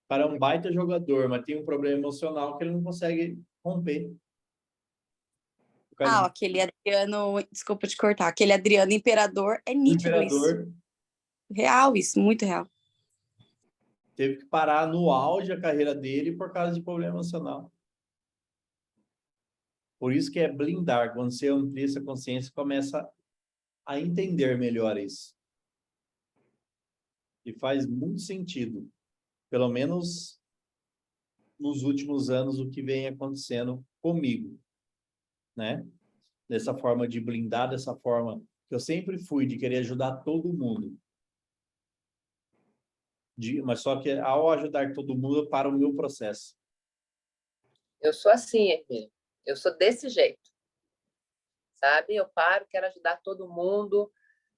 Para um baita jogador, mas tem um problema emocional que ele não consegue romper. Aquele Adriano, desculpa te cortar, aquele Adriano Imperador, é nítido isso. Real isso, muito real. Teve que parar no auge a carreira dele por causa de problema emocional. Por isso que é blindar. Quando você amplia essa consciência, começa a entender melhor isso. E faz muito sentido. Pelo menos nos últimos anos, o que vem acontecendo comigo, né? Dessa forma de blindar, dessa forma que eu sempre fui, de querer ajudar todo mundo. Mas só que ao ajudar todo mundo, eu paro o meu processo. Eu sou assim, Emílio. Eu sou desse jeito. Sabe? Eu paro, quero ajudar todo mundo,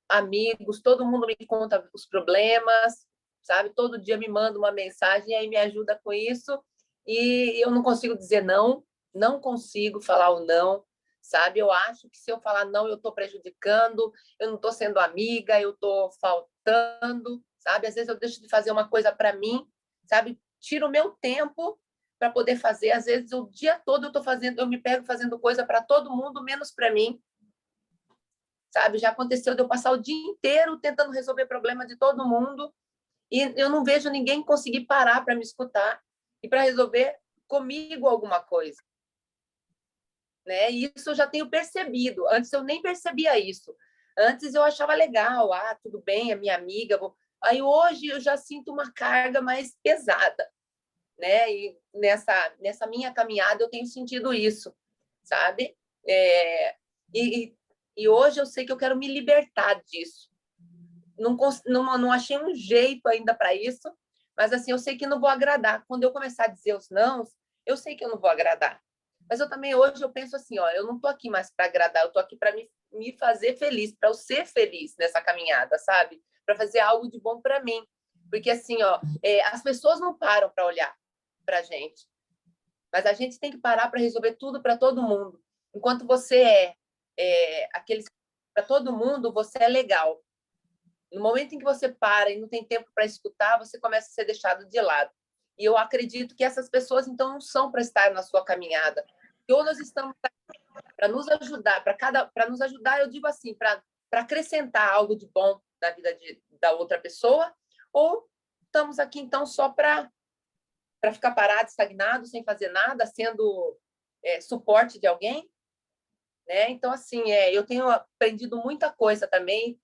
amigos, todo mundo me conta os problemas, sabe? Todo dia me manda uma mensagem e aí me ajuda com isso. E eu não consigo dizer não, não consigo falar o não, sabe? Eu acho que se eu falar não, eu estou prejudicando, eu não estou sendo amiga, eu estou faltando, sabe? Às vezes eu deixo de fazer uma coisa para mim, sabe? Tiro o meu tempo para poder fazer. Às vezes, o dia todo eu me pego fazendo coisa para todo mundo, menos para mim, sabe? Já aconteceu de eu passar o dia inteiro tentando resolver problema de todo mundo e eu não vejo ninguém conseguir parar para me escutar e para resolver comigo alguma coisa, né? E isso eu já tenho percebido. Antes eu nem percebia isso. Antes eu achava legal, tudo bem, é minha amiga. Aí hoje eu já sinto uma carga mais pesada, né? E nessa minha caminhada eu tenho sentido isso, sabe? E hoje eu sei que eu quero me libertar disso. Não achei um jeito ainda para isso, mas assim, eu sei que não vou agradar. Quando eu começar a dizer os nãos, eu sei que eu não vou agradar. Mas eu também hoje eu penso assim, ó, eu não tô aqui mais para agradar, eu tô aqui para me fazer feliz, para eu ser feliz nessa caminhada, sabe? Para fazer algo de bom para mim. Porque assim, ó, as pessoas não param para olhar para a gente, mas a gente tem que parar para resolver tudo para todo mundo. Enquanto você aquele para todo mundo, você é legal. No momento em que você para e não tem tempo para escutar, você começa a ser deixado de lado. E eu acredito que essas pessoas, então, não são para estar na sua caminhada. E ou nós estamos para nos ajudar, para nos ajudar, eu digo assim, para acrescentar algo de bom na vida da outra pessoa, ou estamos aqui, então, só para ficar parado, estagnado, sem fazer nada, sendo suporte de alguém, né? Então, assim, eu tenho aprendido muita coisa também,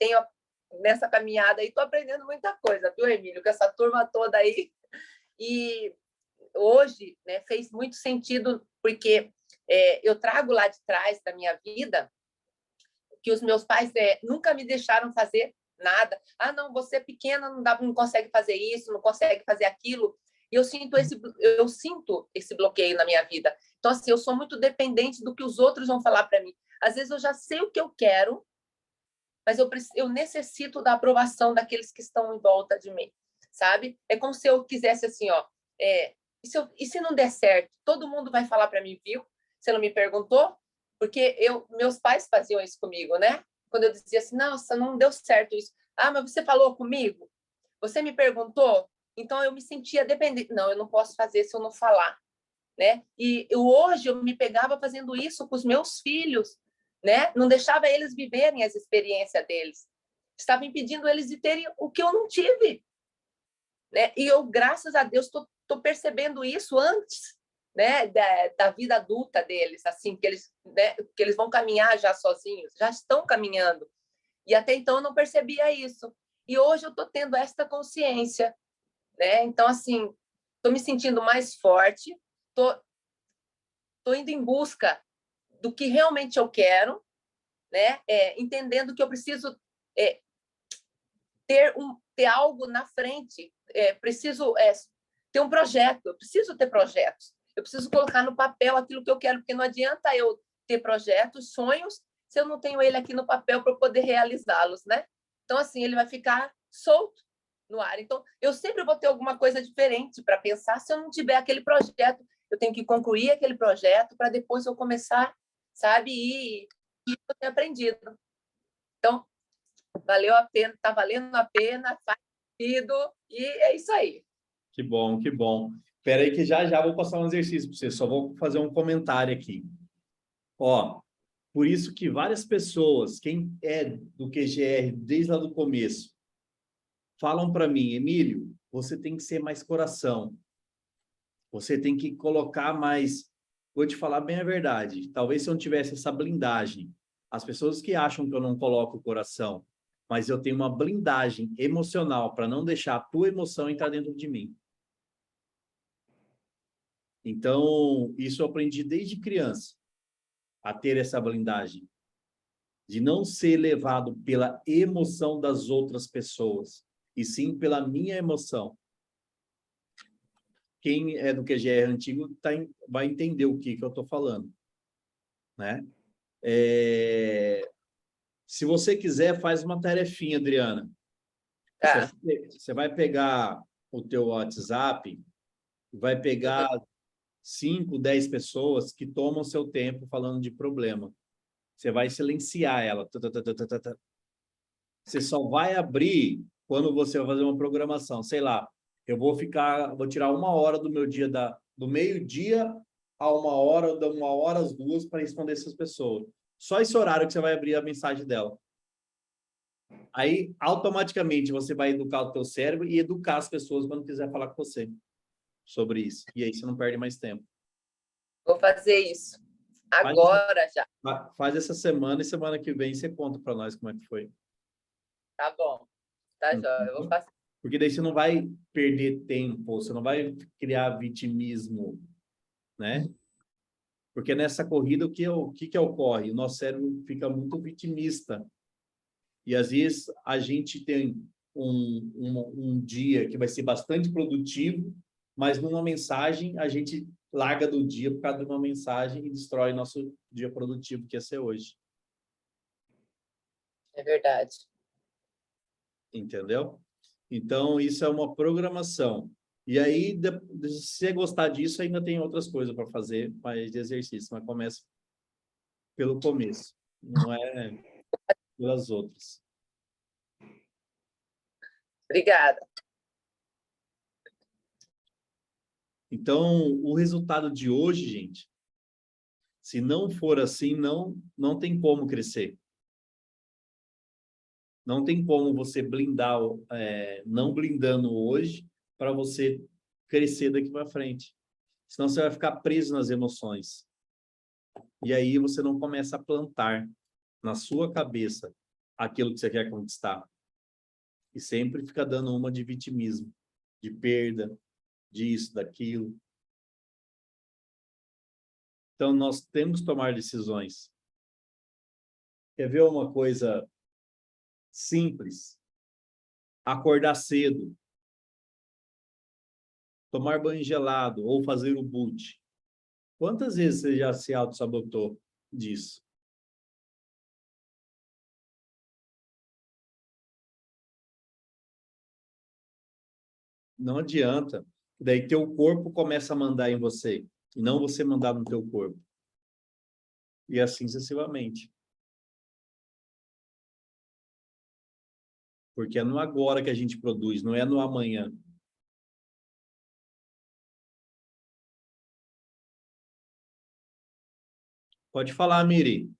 nessa caminhada aí, estou aprendendo muita coisa, viu, Emílio? Com essa turma toda aí. E hoje, né, fez muito sentido, porque eu trago lá de trás da minha vida que os meus pais nunca me deixaram fazer nada. Não, você é pequena, não consegue fazer isso, não consegue fazer aquilo. E eu sinto esse bloqueio na minha vida. Então, assim, eu sou muito dependente do que os outros vão falar para mim. Às vezes eu já sei o que eu quero, mas eu necessito da aprovação daqueles que estão em volta de mim, sabe? É como se eu quisesse assim, ó, e se não der certo, todo mundo vai falar para mim, viu? Você não me perguntou? Porque meus pais faziam isso comigo, né? Quando eu dizia assim, nossa, não deu certo isso. Mas você falou comigo? Você me perguntou? Então eu me sentia dependente. Não, eu não posso fazer se eu não falar, né? E hoje eu me pegava fazendo isso com os meus filhos, né? Não deixava eles viverem as experiências deles. Estava impedindo eles de terem o que eu não tive, né? E eu, graças a Deus, estou percebendo isso antes, né, da vida adulta deles, assim, que eles vão caminhar já sozinhos, já estão caminhando. E até então eu não percebia isso. E hoje eu estou tendo esta consciência, né? Então, assim, estou me sentindo mais forte, estou indo em busca do que realmente eu quero, né? Entendendo que eu preciso ter algo na frente, preciso ter um projeto, eu preciso ter projetos, eu preciso colocar no papel aquilo que eu quero, porque não adianta eu ter projetos, sonhos, se eu não tenho ele aqui no papel para poder realizá-los, né? Então, assim, ele vai ficar solto no ar. Então, eu sempre vou ter alguma coisa diferente para pensar se eu não tiver aquele projeto. Eu tenho que concluir aquele projeto para depois eu começar, sabe? E eu tenho aprendido. Então, valeu a pena, está valendo a pena, faz sentido, e é isso aí. Que bom, que bom. Espera aí que já vou passar um exercício para você, só vou fazer um comentário aqui. Ó, por isso que várias pessoas, quem é do QGR desde lá do começo, falam para mim, Emílio, você tem que ser mais coração. Você tem que colocar mais... Vou te falar bem a verdade. Talvez se eu não tivesse essa blindagem, as pessoas que acham que eu não coloco o coração, mas eu tenho uma blindagem emocional para não deixar a tua emoção entrar dentro de mim. Então, isso eu aprendi desde criança, a ter essa blindagem, de não ser levado pela emoção das outras pessoas, e sim pela minha emoção. Quem é do QGR antigo vai entender o que eu estou falando, né? Se você quiser, faz uma tarefinha, Adriana. Tá. Você vai pegar o teu WhatsApp, vai pegar 5, 10 pessoas que tomam seu tempo falando de problema. Você vai silenciar ela. Você só vai abrir quando você vai fazer uma programação. Sei lá, vou tirar 1 hora do meu dia, do meio-dia a 1 hora, ou da 1 hora às 2 para responder essas pessoas. Só esse horário que você vai abrir a mensagem dela. Aí, automaticamente, você vai educar o teu cérebro e educar as pessoas quando quiser falar com você sobre isso. E aí você não perde mais tempo. Vou fazer isso. Agora já. Faz essa semana e semana que vem você conta para nós como é que foi. Tá bom. Tá, Jó. Eu vou fazer. Porque daí você não vai perder tempo, você não vai criar vitimismo, né? Porque nessa corrida, o que ocorre? O nosso cérebro fica muito vitimista. E às vezes a gente tem um dia que vai ser bastante produtivo, mas numa mensagem a gente larga do dia por causa de uma mensagem e destrói nosso dia produtivo, que ia ser hoje. É verdade. Entendeu? Então, isso é uma programação. E aí, se você gostar disso, ainda tem outras coisas para fazer, mais de exercício, mas começa pelo começo, não é pelas outras. Obrigada. Então, o resultado de hoje, gente, se não for assim, não tem como crescer. Não tem como você blindar, não blindando hoje, para você crescer daqui para frente. Senão você vai ficar preso nas emoções. E aí você não começa a plantar na sua cabeça aquilo que você quer conquistar. E sempre fica dando uma de vitimismo, de perda, disso, daquilo. Então, nós temos que tomar decisões. Quer ver uma coisa simples? Acordar cedo, tomar banho gelado ou fazer o boot. Quantas vezes você já se auto-sabotou disso? Não adianta. Daí teu corpo começa a mandar em você, e não você mandar no teu corpo. E assim sucessivamente. Porque é no agora que a gente produz, não é no amanhã. Pode falar, Miri.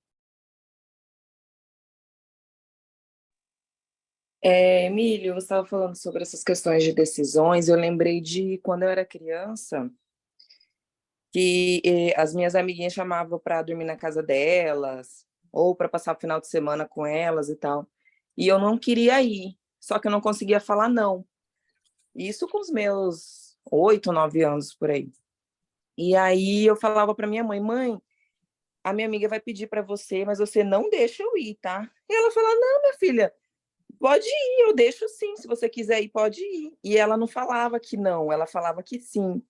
Emílio, você estava falando sobre essas questões de decisões. Eu lembrei de quando eu era criança, que as minhas amiguinhas chamavam para dormir na casa delas, ou para passar o final de semana com elas e tal. E eu não queria ir, só que eu não conseguia falar não. Isso com os meus 8, 9 anos por aí. E aí eu falava para minha mãe: mãe, a minha amiga vai pedir para você, mas você não deixa eu ir, tá? E ela fala: não, minha filha, pode ir, eu deixo sim, se você quiser ir, pode ir. E ela não falava que não, ela falava que sim.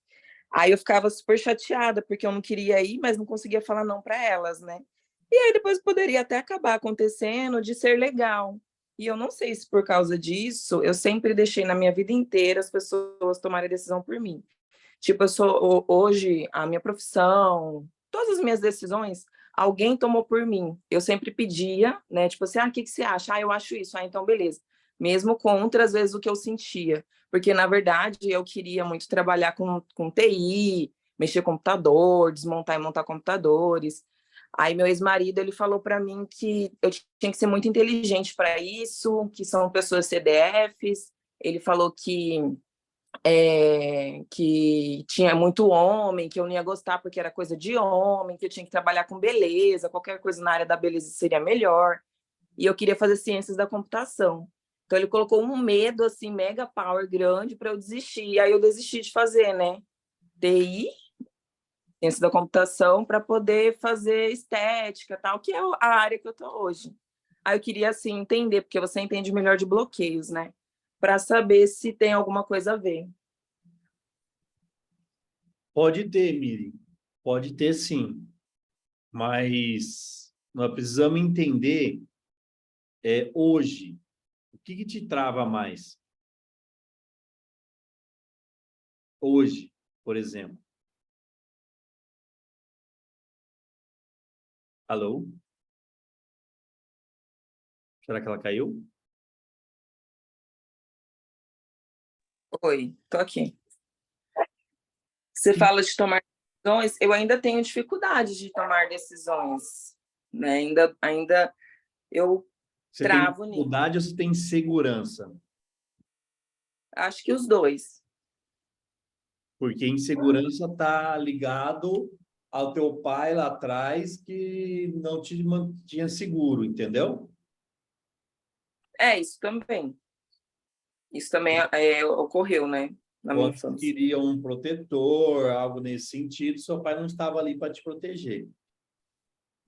Aí eu ficava super chateada, porque eu não queria ir, mas não conseguia falar não para elas, né? E aí depois poderia até acabar acontecendo de ser legal. E eu não sei se por causa disso, eu sempre deixei na minha vida inteira as pessoas tomarem decisão por mim. Tipo, eu sou hoje a minha profissão, todas as minhas decisões, alguém tomou por mim. Eu sempre pedia, né? Tipo assim, o que você acha? Eu acho isso. Então, beleza. Mesmo contra, às vezes, o que eu sentia. Porque, na verdade, eu queria muito trabalhar com TI, mexer com computador, desmontar e montar computadores. Aí, meu ex-marido, ele falou para mim que eu tinha que ser muito inteligente para isso, que são pessoas CDFs. Ele falou que tinha muito homem, que eu não ia gostar porque era coisa de homem, que eu tinha que trabalhar com beleza, qualquer coisa na área da beleza seria melhor. E eu queria fazer ciências da computação. Então ele colocou um medo assim mega power grande para eu desistir. E aí eu desisti de fazer, né? TI, ciência da computação, para poder fazer estética, tal, que é a área que eu tô hoje. Aí eu queria assim entender, porque você entende melhor de bloqueios, né? Para saber se tem alguma coisa a ver. Pode ter, Miri. Pode ter, sim. Mas nós precisamos entender hoje o que te trava mais. Hoje, por exemplo. Alô? Será que ela caiu? Oi, tô aqui. Você fala de tomar decisões, eu ainda tenho dificuldade de tomar decisões, né? Ainda eu Você tem travo nisso. dificuldade ou você tem segurança? Acho que os dois. Porque insegurança está ligado ao teu pai lá atrás que não te mantinha seguro, entendeu? Isso também. Isso também ocorreu, né? Na minha Quando infância. queria um protetor, algo nesse sentido, seu pai não estava ali para te proteger,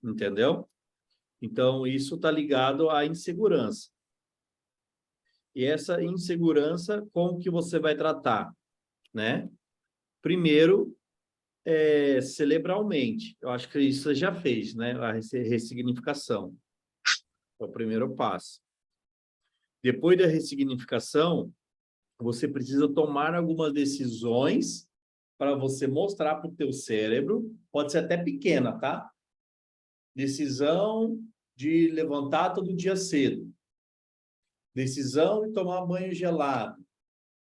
entendeu? Então, isso está ligado à insegurança. E essa insegurança, como que você vai tratar, né? Primeiro, cerebralmente. Eu acho que isso você já fez, né? A ressignificação. É o primeiro passo. Depois da ressignificação, você precisa tomar algumas decisões para você mostrar para o teu cérebro, pode ser até pequena, tá? Decisão de levantar todo dia cedo. Decisão de tomar banho gelado.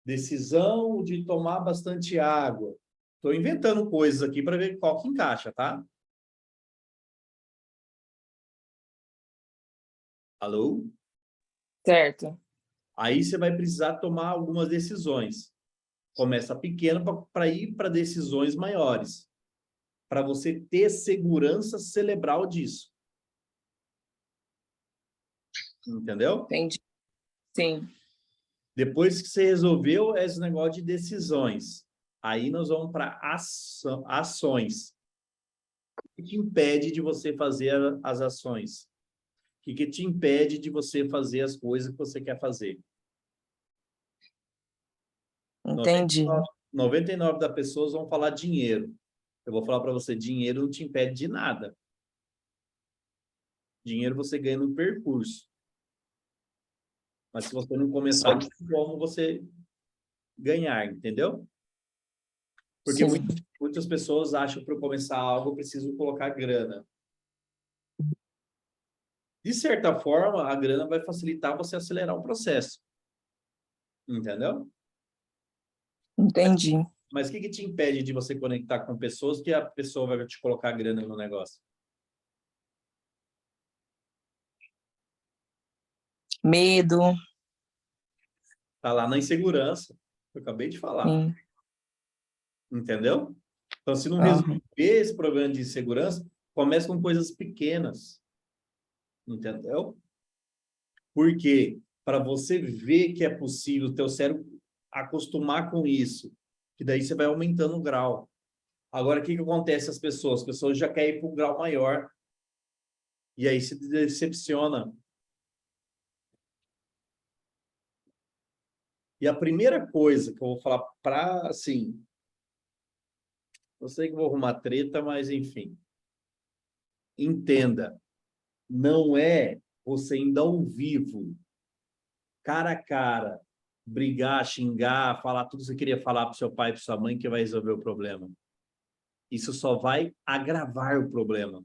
Decisão de tomar bastante água. Estou inventando coisas aqui para ver qual que encaixa, tá? Alô? Certo. Aí você vai precisar tomar algumas decisões. Começa pequeno para ir para decisões maiores. Para você ter segurança cerebral disso. Entendeu? Entendi. Sim. Depois que você resolveu esse negócio de decisões, aí nós vamos para ações. O que te impede de você fazer as ações? O que te impede de você fazer as coisas que você quer fazer? Entendi. 99 das pessoas vão falar dinheiro. Eu vou falar para você, dinheiro não te impede de nada. Dinheiro você ganha no percurso. Mas se você não começar, não tem como você ganhar, entendeu? Porque Sim. muitas pessoas acham que para começar algo eu preciso colocar grana. De certa forma, a grana vai facilitar você acelerar o processo. Entendeu? Entendi. Mas o que te impede de você conectar com pessoas que a pessoa vai te colocar grana no negócio? Medo. Tá lá na insegurança. Eu acabei de falar. Sim. Entendeu? Então, se não Aham. resolver esse problema de insegurança, comece com coisas pequenas. Entendeu? Porque para você ver que é possível, o teu cérebro acostumar com isso, que daí você vai aumentando o grau. Agora, o que acontece às pessoas? As pessoas já querem ir para um grau maior. E aí se decepciona. E a primeira coisa que eu vou falar para, assim, eu sei que vou arrumar treta, mas enfim. Entenda, não é você ainda ao vivo, cara a cara, brigar, xingar, falar tudo que você queria falar para seu pai e para sua mãe que vai resolver o problema. Isso só vai agravar o problema.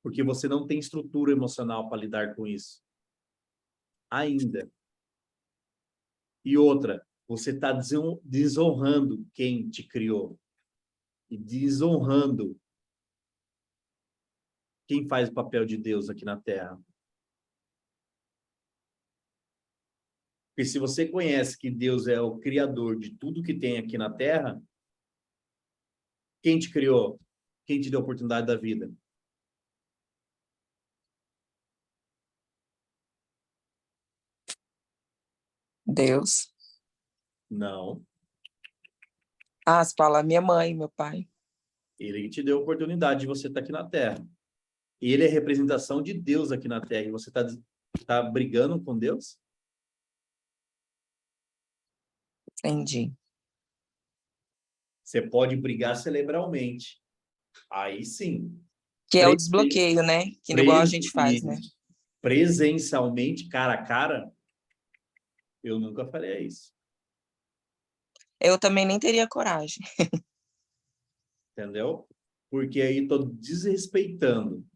Porque você não tem estrutura emocional para lidar com isso. Ainda. E outra, você está desonrando quem te criou. E desonrando quem faz o papel de Deus aqui na Terra. Porque se você conhece que Deus é o criador de tudo que tem aqui na Terra, quem te criou? Quem te deu a oportunidade da vida? Deus. Não. Você fala minha mãe, meu pai. Ele que te deu a oportunidade de você estar aqui na Terra. Ele é a representação de Deus aqui na Terra. E você tá brigando com Deus? Entendi. Você pode brigar cerebralmente. Aí sim. Que é o desbloqueio, né? Que igual a gente faz, né? Presencialmente, cara a cara, eu nunca faria isso. Eu também nem teria coragem. Entendeu? Porque aí estou desrespeitando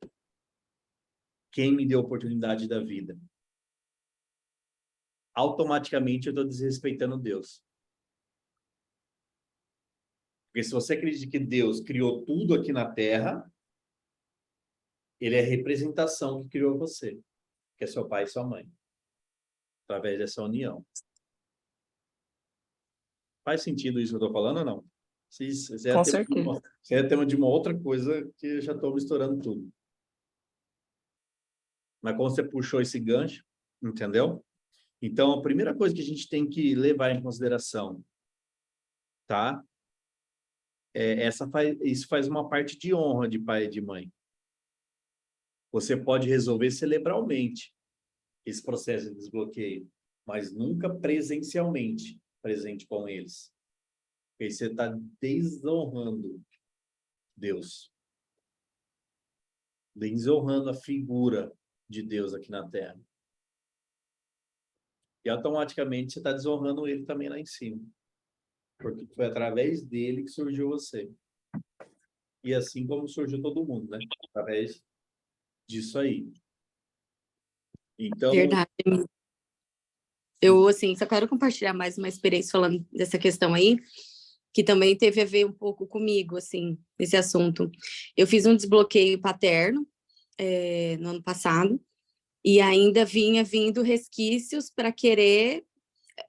quem me deu a oportunidade da vida. automaticamente eu estou desrespeitando Deus. Porque se você acredita que Deus criou tudo aqui na Terra, ele é a representação que criou você, que é seu pai e sua mãe, através dessa união. Faz sentido isso que eu estou falando ou não? Isso é Com tema certeza. isso é tema de uma outra coisa que eu já estou misturando tudo. Mas como você puxou esse gancho, entendeu? Então, a primeira coisa que a gente tem que levar em consideração, tá? Isso faz uma parte de honra de pai e de mãe. Você pode resolver cerebralmente esse processo de desbloqueio, mas nunca presencialmente presente com eles. Porque você está desonrando Deus. Desonrando a figura de Deus aqui na Terra. E automaticamente você está desonrando ele também lá em cima. Porque foi através dele que surgiu você. E assim como surgiu todo mundo, né? Através disso aí. Então, Verdade. Eu, assim, só quero compartilhar mais uma experiência falando dessa questão aí, que também teve a ver um pouco comigo, assim, nesse assunto. Eu fiz um desbloqueio paterno no ano passado, e ainda vinha vindo resquícios para querer,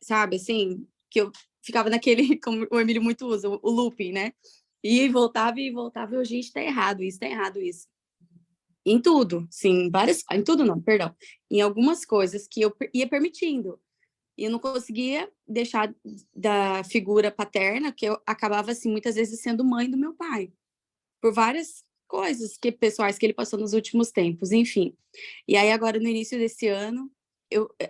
sabe, assim, que eu ficava naquele, como o Emílio muito usa, o looping, né? E voltava, e eu, gente, tá errado isso. Em tudo, sim, em tudo não, perdão. Em algumas coisas que eu ia permitindo. E eu não conseguia deixar da figura paterna, que eu acabava, assim, muitas vezes sendo mãe do meu pai. Por várias coisas pessoais que ele passou nos últimos tempos, enfim. E aí, agora, no início desse ano,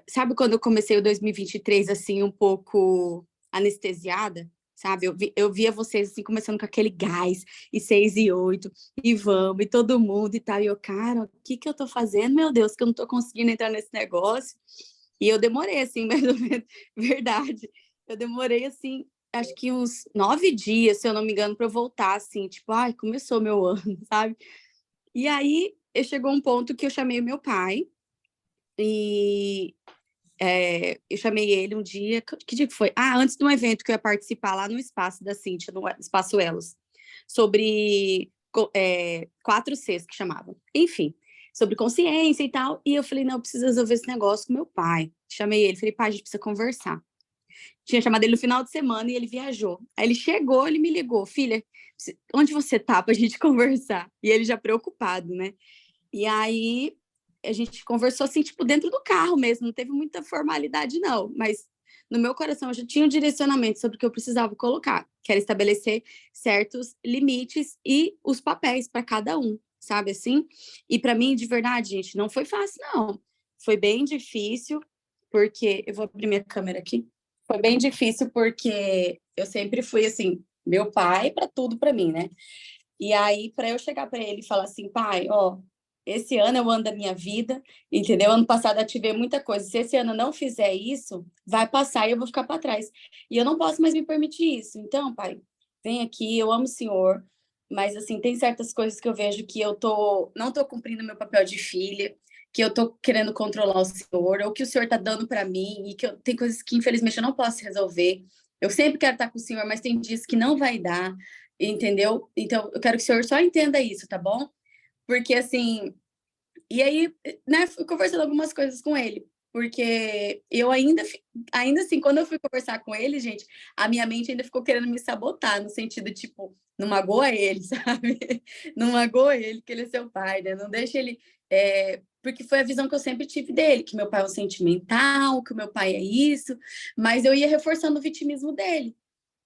sabe quando eu comecei o 2023, assim, um pouco anestesiada? Sabe? Eu via vocês, assim, começando com aquele gás, e 6 e 8, e vamos, e todo mundo e tal. E eu, cara, o que eu tô fazendo? Meu Deus, que eu não tô conseguindo entrar nesse negócio. E eu demorei, assim, mais ou menos, verdade. Eu demorei, assim, acho que uns 9 dias, se eu não me engano, para eu voltar, assim, tipo, ai, começou meu ano, sabe? E aí, chegou um ponto que eu chamei o meu pai, e eu chamei ele um dia, que dia que foi? Ah, antes de um evento que eu ia participar lá no espaço da Cíntia, no Espaço Elos, sobre 4Cs, que chamava. Enfim, sobre consciência e tal, e eu falei, não, eu preciso resolver esse negócio com meu pai. Chamei ele, falei, pai, a gente precisa conversar. Tinha chamado ele no final de semana e ele viajou. Aí ele chegou, ele me ligou, filha, onde você tá pra gente conversar? E ele já preocupado, né? E aí a gente conversou assim, tipo, dentro do carro mesmo, não teve muita formalidade, não, mas no meu coração eu já tinha um direcionamento sobre o que eu precisava colocar, que era estabelecer certos limites e os papéis para cada um, sabe assim? E para mim, de verdade, gente, não foi fácil, não. Foi bem difícil, porque eu vou abrir minha câmera aqui. Foi bem difícil porque eu sempre fui assim, meu pai para tudo para mim, né? E aí, para eu chegar para ele e falar assim, pai, ó, esse ano é o ano da minha vida, entendeu? Ano passado eu ativei muita coisa. Se esse ano eu não fizer isso, vai passar e eu vou ficar para trás. E eu não posso mais me permitir isso. Então, pai, vem aqui, eu amo o senhor, mas assim, tem certas coisas que eu vejo que não tô cumprindo meu papel de filha, que eu tô querendo controlar o senhor, ou que o senhor tá dando para mim, e que tem coisas que infelizmente eu não posso resolver. Eu sempre quero estar com o senhor, mas tem dias que não vai dar, entendeu? Então, eu quero que o senhor só entenda isso, tá bom? Porque, assim, e aí, né, fui conversando algumas coisas com ele, porque eu ainda assim, quando eu fui conversar com ele, gente, a minha mente ainda ficou querendo me sabotar, no sentido, tipo, não magoa ele, sabe? Não magoa ele, que ele é seu pai, né? Não deixa ele... porque foi a visão que eu sempre tive dele, que meu pai é um sentimental, que o meu pai é isso, mas eu ia reforçando o vitimismo dele.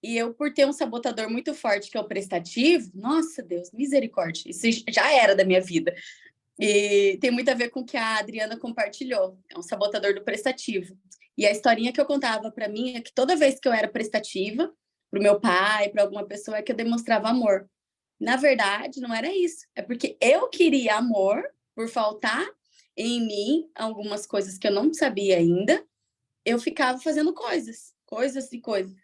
E eu, por ter um sabotador muito forte, que é o prestativo, nossa Deus, misericórdia, isso já era da minha vida. E tem muito a ver com o que a Adriana compartilhou, é um sabotador do prestativo. E a historinha que eu contava para mim é que toda vez que eu era prestativa, para o meu pai, para alguma pessoa, é que eu demonstrava amor. Na verdade, não era isso. É porque eu queria amor por faltar em mim algumas coisas que eu não sabia ainda. Eu ficava fazendo coisas e coisas.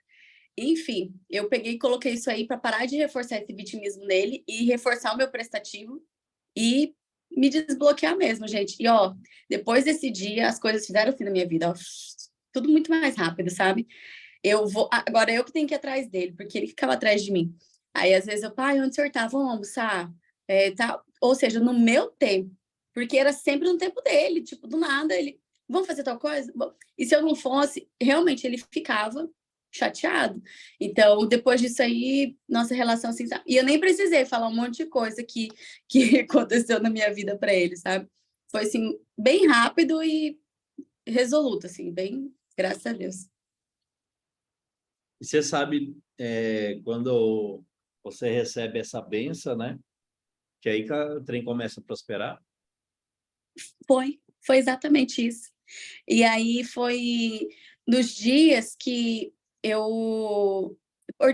Enfim, eu peguei e coloquei isso aí para parar de reforçar esse vitimismo nele e reforçar o meu prestativo e me desbloquear mesmo, gente. E, ó, depois desse dia, as coisas fizeram fim na minha vida. Ó, tudo muito mais rápido, sabe? Agora eu que tenho que ir atrás dele, porque ele ficava atrás de mim. Aí, às vezes, pai, onde o senhor tá? Vamos almoçar? Ou seja, no meu tempo, porque era sempre no tempo dele, tipo, do nada, ele, vamos fazer tal coisa? Bom, e se eu não fosse, realmente ele ficava chateado. Então, depois disso aí, nossa relação, assim, sabe? E eu nem precisei falar um monte de coisa que aconteceu na minha vida para ele, sabe? Foi, assim, bem rápido e resoluto, assim, bem, graças a Deus. E você sabe, quando você recebe essa benção, né? Que aí que o trem começa a prosperar. Foi exatamente isso. E aí foi nos dias que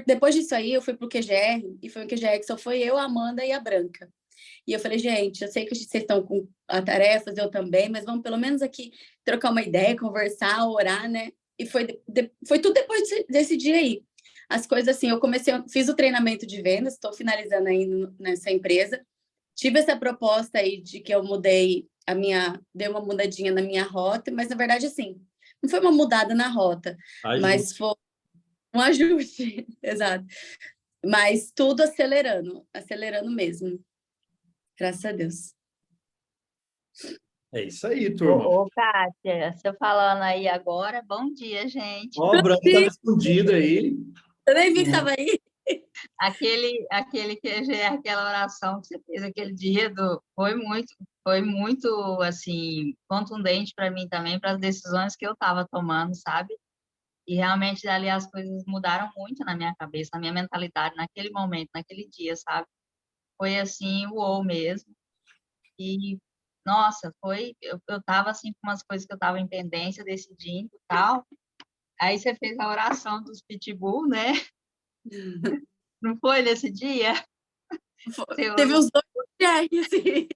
depois disso aí, eu fui pro QGR, e foi um QGR que só foi eu, a Amanda e a Branca. E eu falei, gente, eu sei que vocês estão com as tarefas, eu também, mas vamos pelo menos aqui trocar uma ideia, conversar, orar, né? E foi tudo depois desse dia aí. As coisas assim, fiz o treinamento de vendas, estou finalizando aí nessa empresa. Tive essa proposta aí de que eu dei uma mudadinha na minha rota, mas na verdade, assim, não foi uma mudada na rota, mas foi um ajuste, exato. Mas tudo acelerando mesmo. Graças a Deus. É isso aí, turma. Ô, Kátia, você falando aí agora, bom dia, gente. Ó, o Branco estava escondido aí. Eu nem vi que estava aí. Aquele QGR, aquela oração que você fez aquele dia, foi muito, assim, contundente para mim também, para as decisões que eu estava tomando, sabe? E realmente, ali, as coisas mudaram muito na minha cabeça, na minha mentalidade, naquele momento, naquele dia, sabe? Foi assim, uou mesmo. E, nossa, eu estava assim, com umas coisas que eu estava em pendência, decidindo e tal. Aí você fez a oração dos pitbull, né? Não foi nesse dia? Teve uns 2 QGR, assim.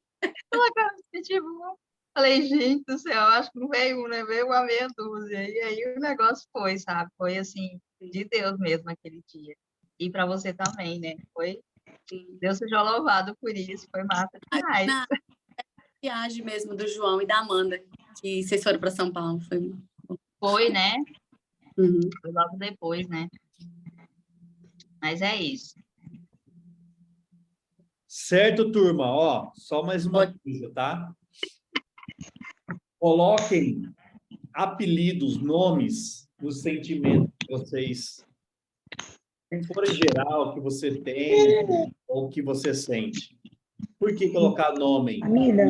Colocando os pitbull. Falei, gente do céu, acho que não veio um, né? Veio uma meia dúzia. E aí o negócio foi, sabe? Foi assim, de Deus mesmo aquele dia. E para você também, né? Foi. Deus seja louvado por isso. Foi massa demais. Na viagem mesmo do João e da Amanda, que vocês foram para São Paulo. Foi, né? Uhum. Foi logo depois, né? Mas é isso. Certo, turma? Ó, só mais uma coisa, tá? Coloquem apelidos, nomes nos sentimentos que vocês, em for geral, que você tem ou que você sente. Por que colocar nome? Amiga,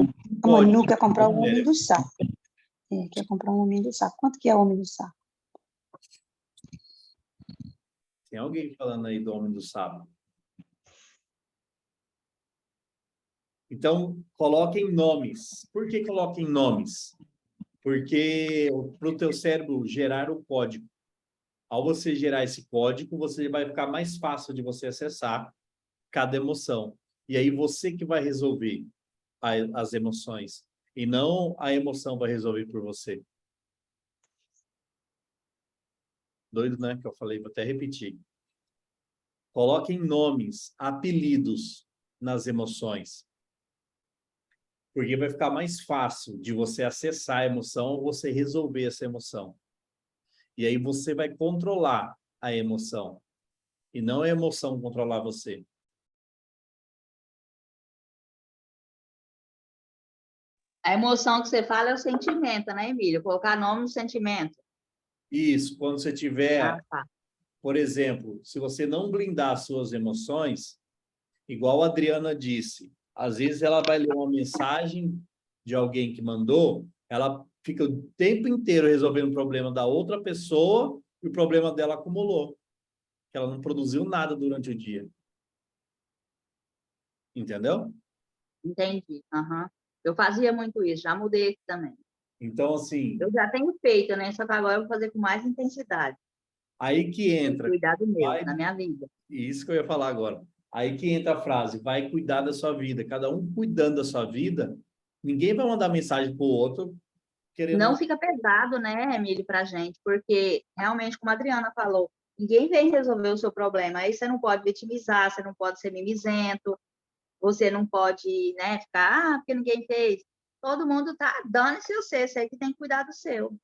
a Manu quer comprar o homem do saco. Quer comprar um homem do saco. Quanto que é o homem do saco? Tem alguém falando aí do homem do sapo? Então, coloquem nomes. Por que coloquem nomes? Porque para o teu cérebro gerar o código. Ao você gerar esse código, você vai ficar mais fácil de você acessar cada emoção. E aí você que vai resolver as emoções. E não a emoção vai resolver por você. Doido, né? Que eu falei, vou até repetir. Coloquem nomes, apelidos nas emoções. Porque vai ficar mais fácil de você acessar a emoção ou você resolver essa emoção. E aí você vai controlar a emoção. E não a emoção controlar você. A emoção que você fala é o sentimento, né, Emílio? Colocar nome no sentimento. Isso, quando você tiver, tá. por exemplo, se você não blindar as suas emoções, igual a Adriana disse, às vezes ela vai ler uma mensagem de alguém que mandou, ela fica o tempo inteiro resolvendo o problema da outra pessoa e o problema dela acumulou. Que ela não produziu nada durante o dia. Entendeu? Entendi. Uhum. Eu fazia muito isso, já mudei aqui também. Então, assim... Eu já tenho feito, né? Só que agora eu vou fazer com mais intensidade. Aí que entra... Cuidado meu, na minha vida. Isso que eu ia falar agora. Aí que entra a frase, vai cuidar da sua vida. Cada um cuidando da sua vida, ninguém vai mandar mensagem para o outro querendo... Não fica pesado, né, Emílio, pra gente, porque realmente, como a Adriana falou, ninguém vem resolver o seu problema. Aí você não pode vitimizar, você não pode ser mimizento, você não pode, né, ficar, porque ninguém fez. Todo mundo tá dando-se você que tem que cuidar do seu.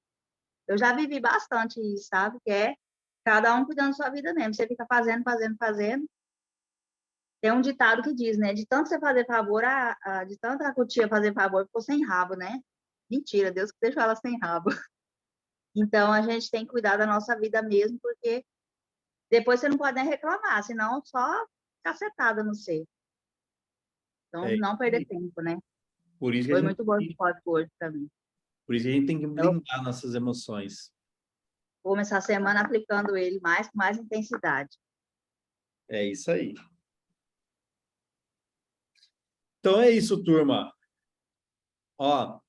Eu já vivi bastante isso, sabe? Que é cada um cuidando da sua vida mesmo. Você fica fazendo, fazendo, fazendo. Tem um ditado que diz, né? De tanto você fazer favor, de tanto a cutia fazer favor, ficou sem rabo, né? Mentira, Deus que deixou ela sem rabo. Então, a gente tem que cuidar da nossa vida mesmo, porque depois você não pode nem reclamar, senão só cacetada no ser. Então, É, não perder tempo, né? por isso que a Foi gente, muito bom esse código hoje para mim. por isso que a gente tem que Então, blindar nossas emoções. vou começar a semana aplicando ele com mais intensidade. É isso aí. Então é isso, turma. Ó,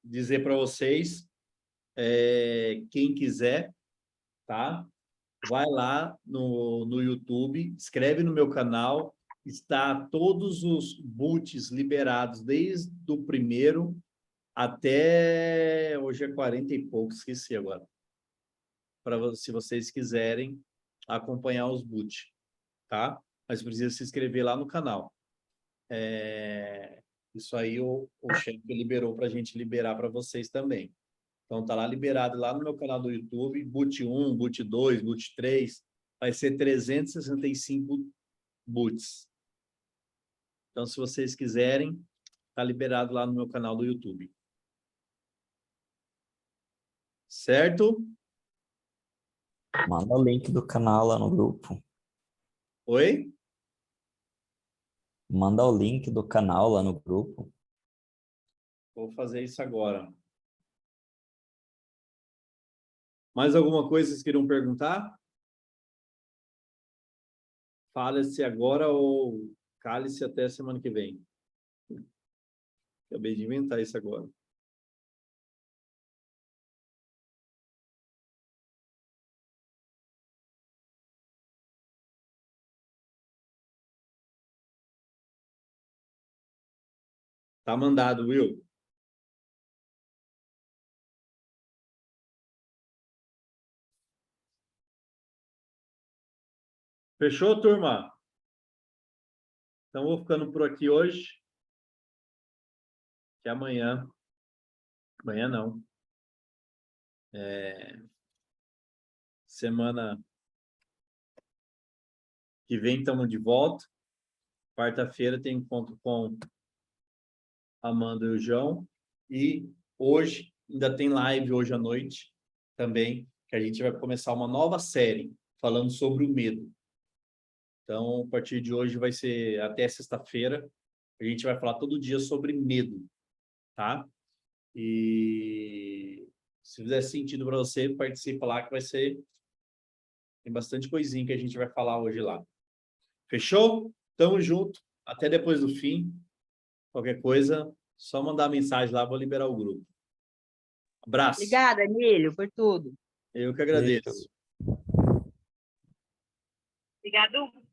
dizer para vocês, quem quiser, tá? Vai lá no YouTube, escreve no meu canal, está todos os boots liberados, desde o primeiro até hoje é 40 e pouco, esqueci agora. Para se vocês quiserem acompanhar os boots, tá? Mas precisa se inscrever lá no canal. Isso aí o chefe liberou para a gente liberar para vocês também. Então tá lá liberado lá no meu canal do YouTube, boot 1, boot 2, boot 3, vai ser 365 boots. Então se vocês quiserem, tá liberado lá no meu canal do YouTube. Certo? Manda o link do canal lá no grupo. Oi? Manda o link do canal lá no grupo. Vou fazer isso agora. Mais alguma coisa vocês queriam perguntar? Fale-se agora ou cale-se até semana que vem. Acabei de inventar isso agora. Tá mandado, Will. Fechou, turma? Então, vou ficando por aqui hoje. Que amanhã... Amanhã não. Semana que vem estamos de volta. Quarta-feira tem encontro com Amanda e o João. E hoje, ainda tem live hoje à noite também, que a gente vai começar uma nova série falando sobre o medo. Então, a partir de hoje vai ser até sexta-feira. A gente vai falar todo dia sobre medo, tá? E se fizer sentido para você, participa lá que vai ser... Tem bastante coisinha que a gente vai falar hoje lá. Fechou? Tamo junto. Até depois do fim. Qualquer coisa, só mandar mensagem lá, vou liberar o grupo. Abraço. Obrigada, Emílio, por tudo. Eu que agradeço. Fechou. Obrigado.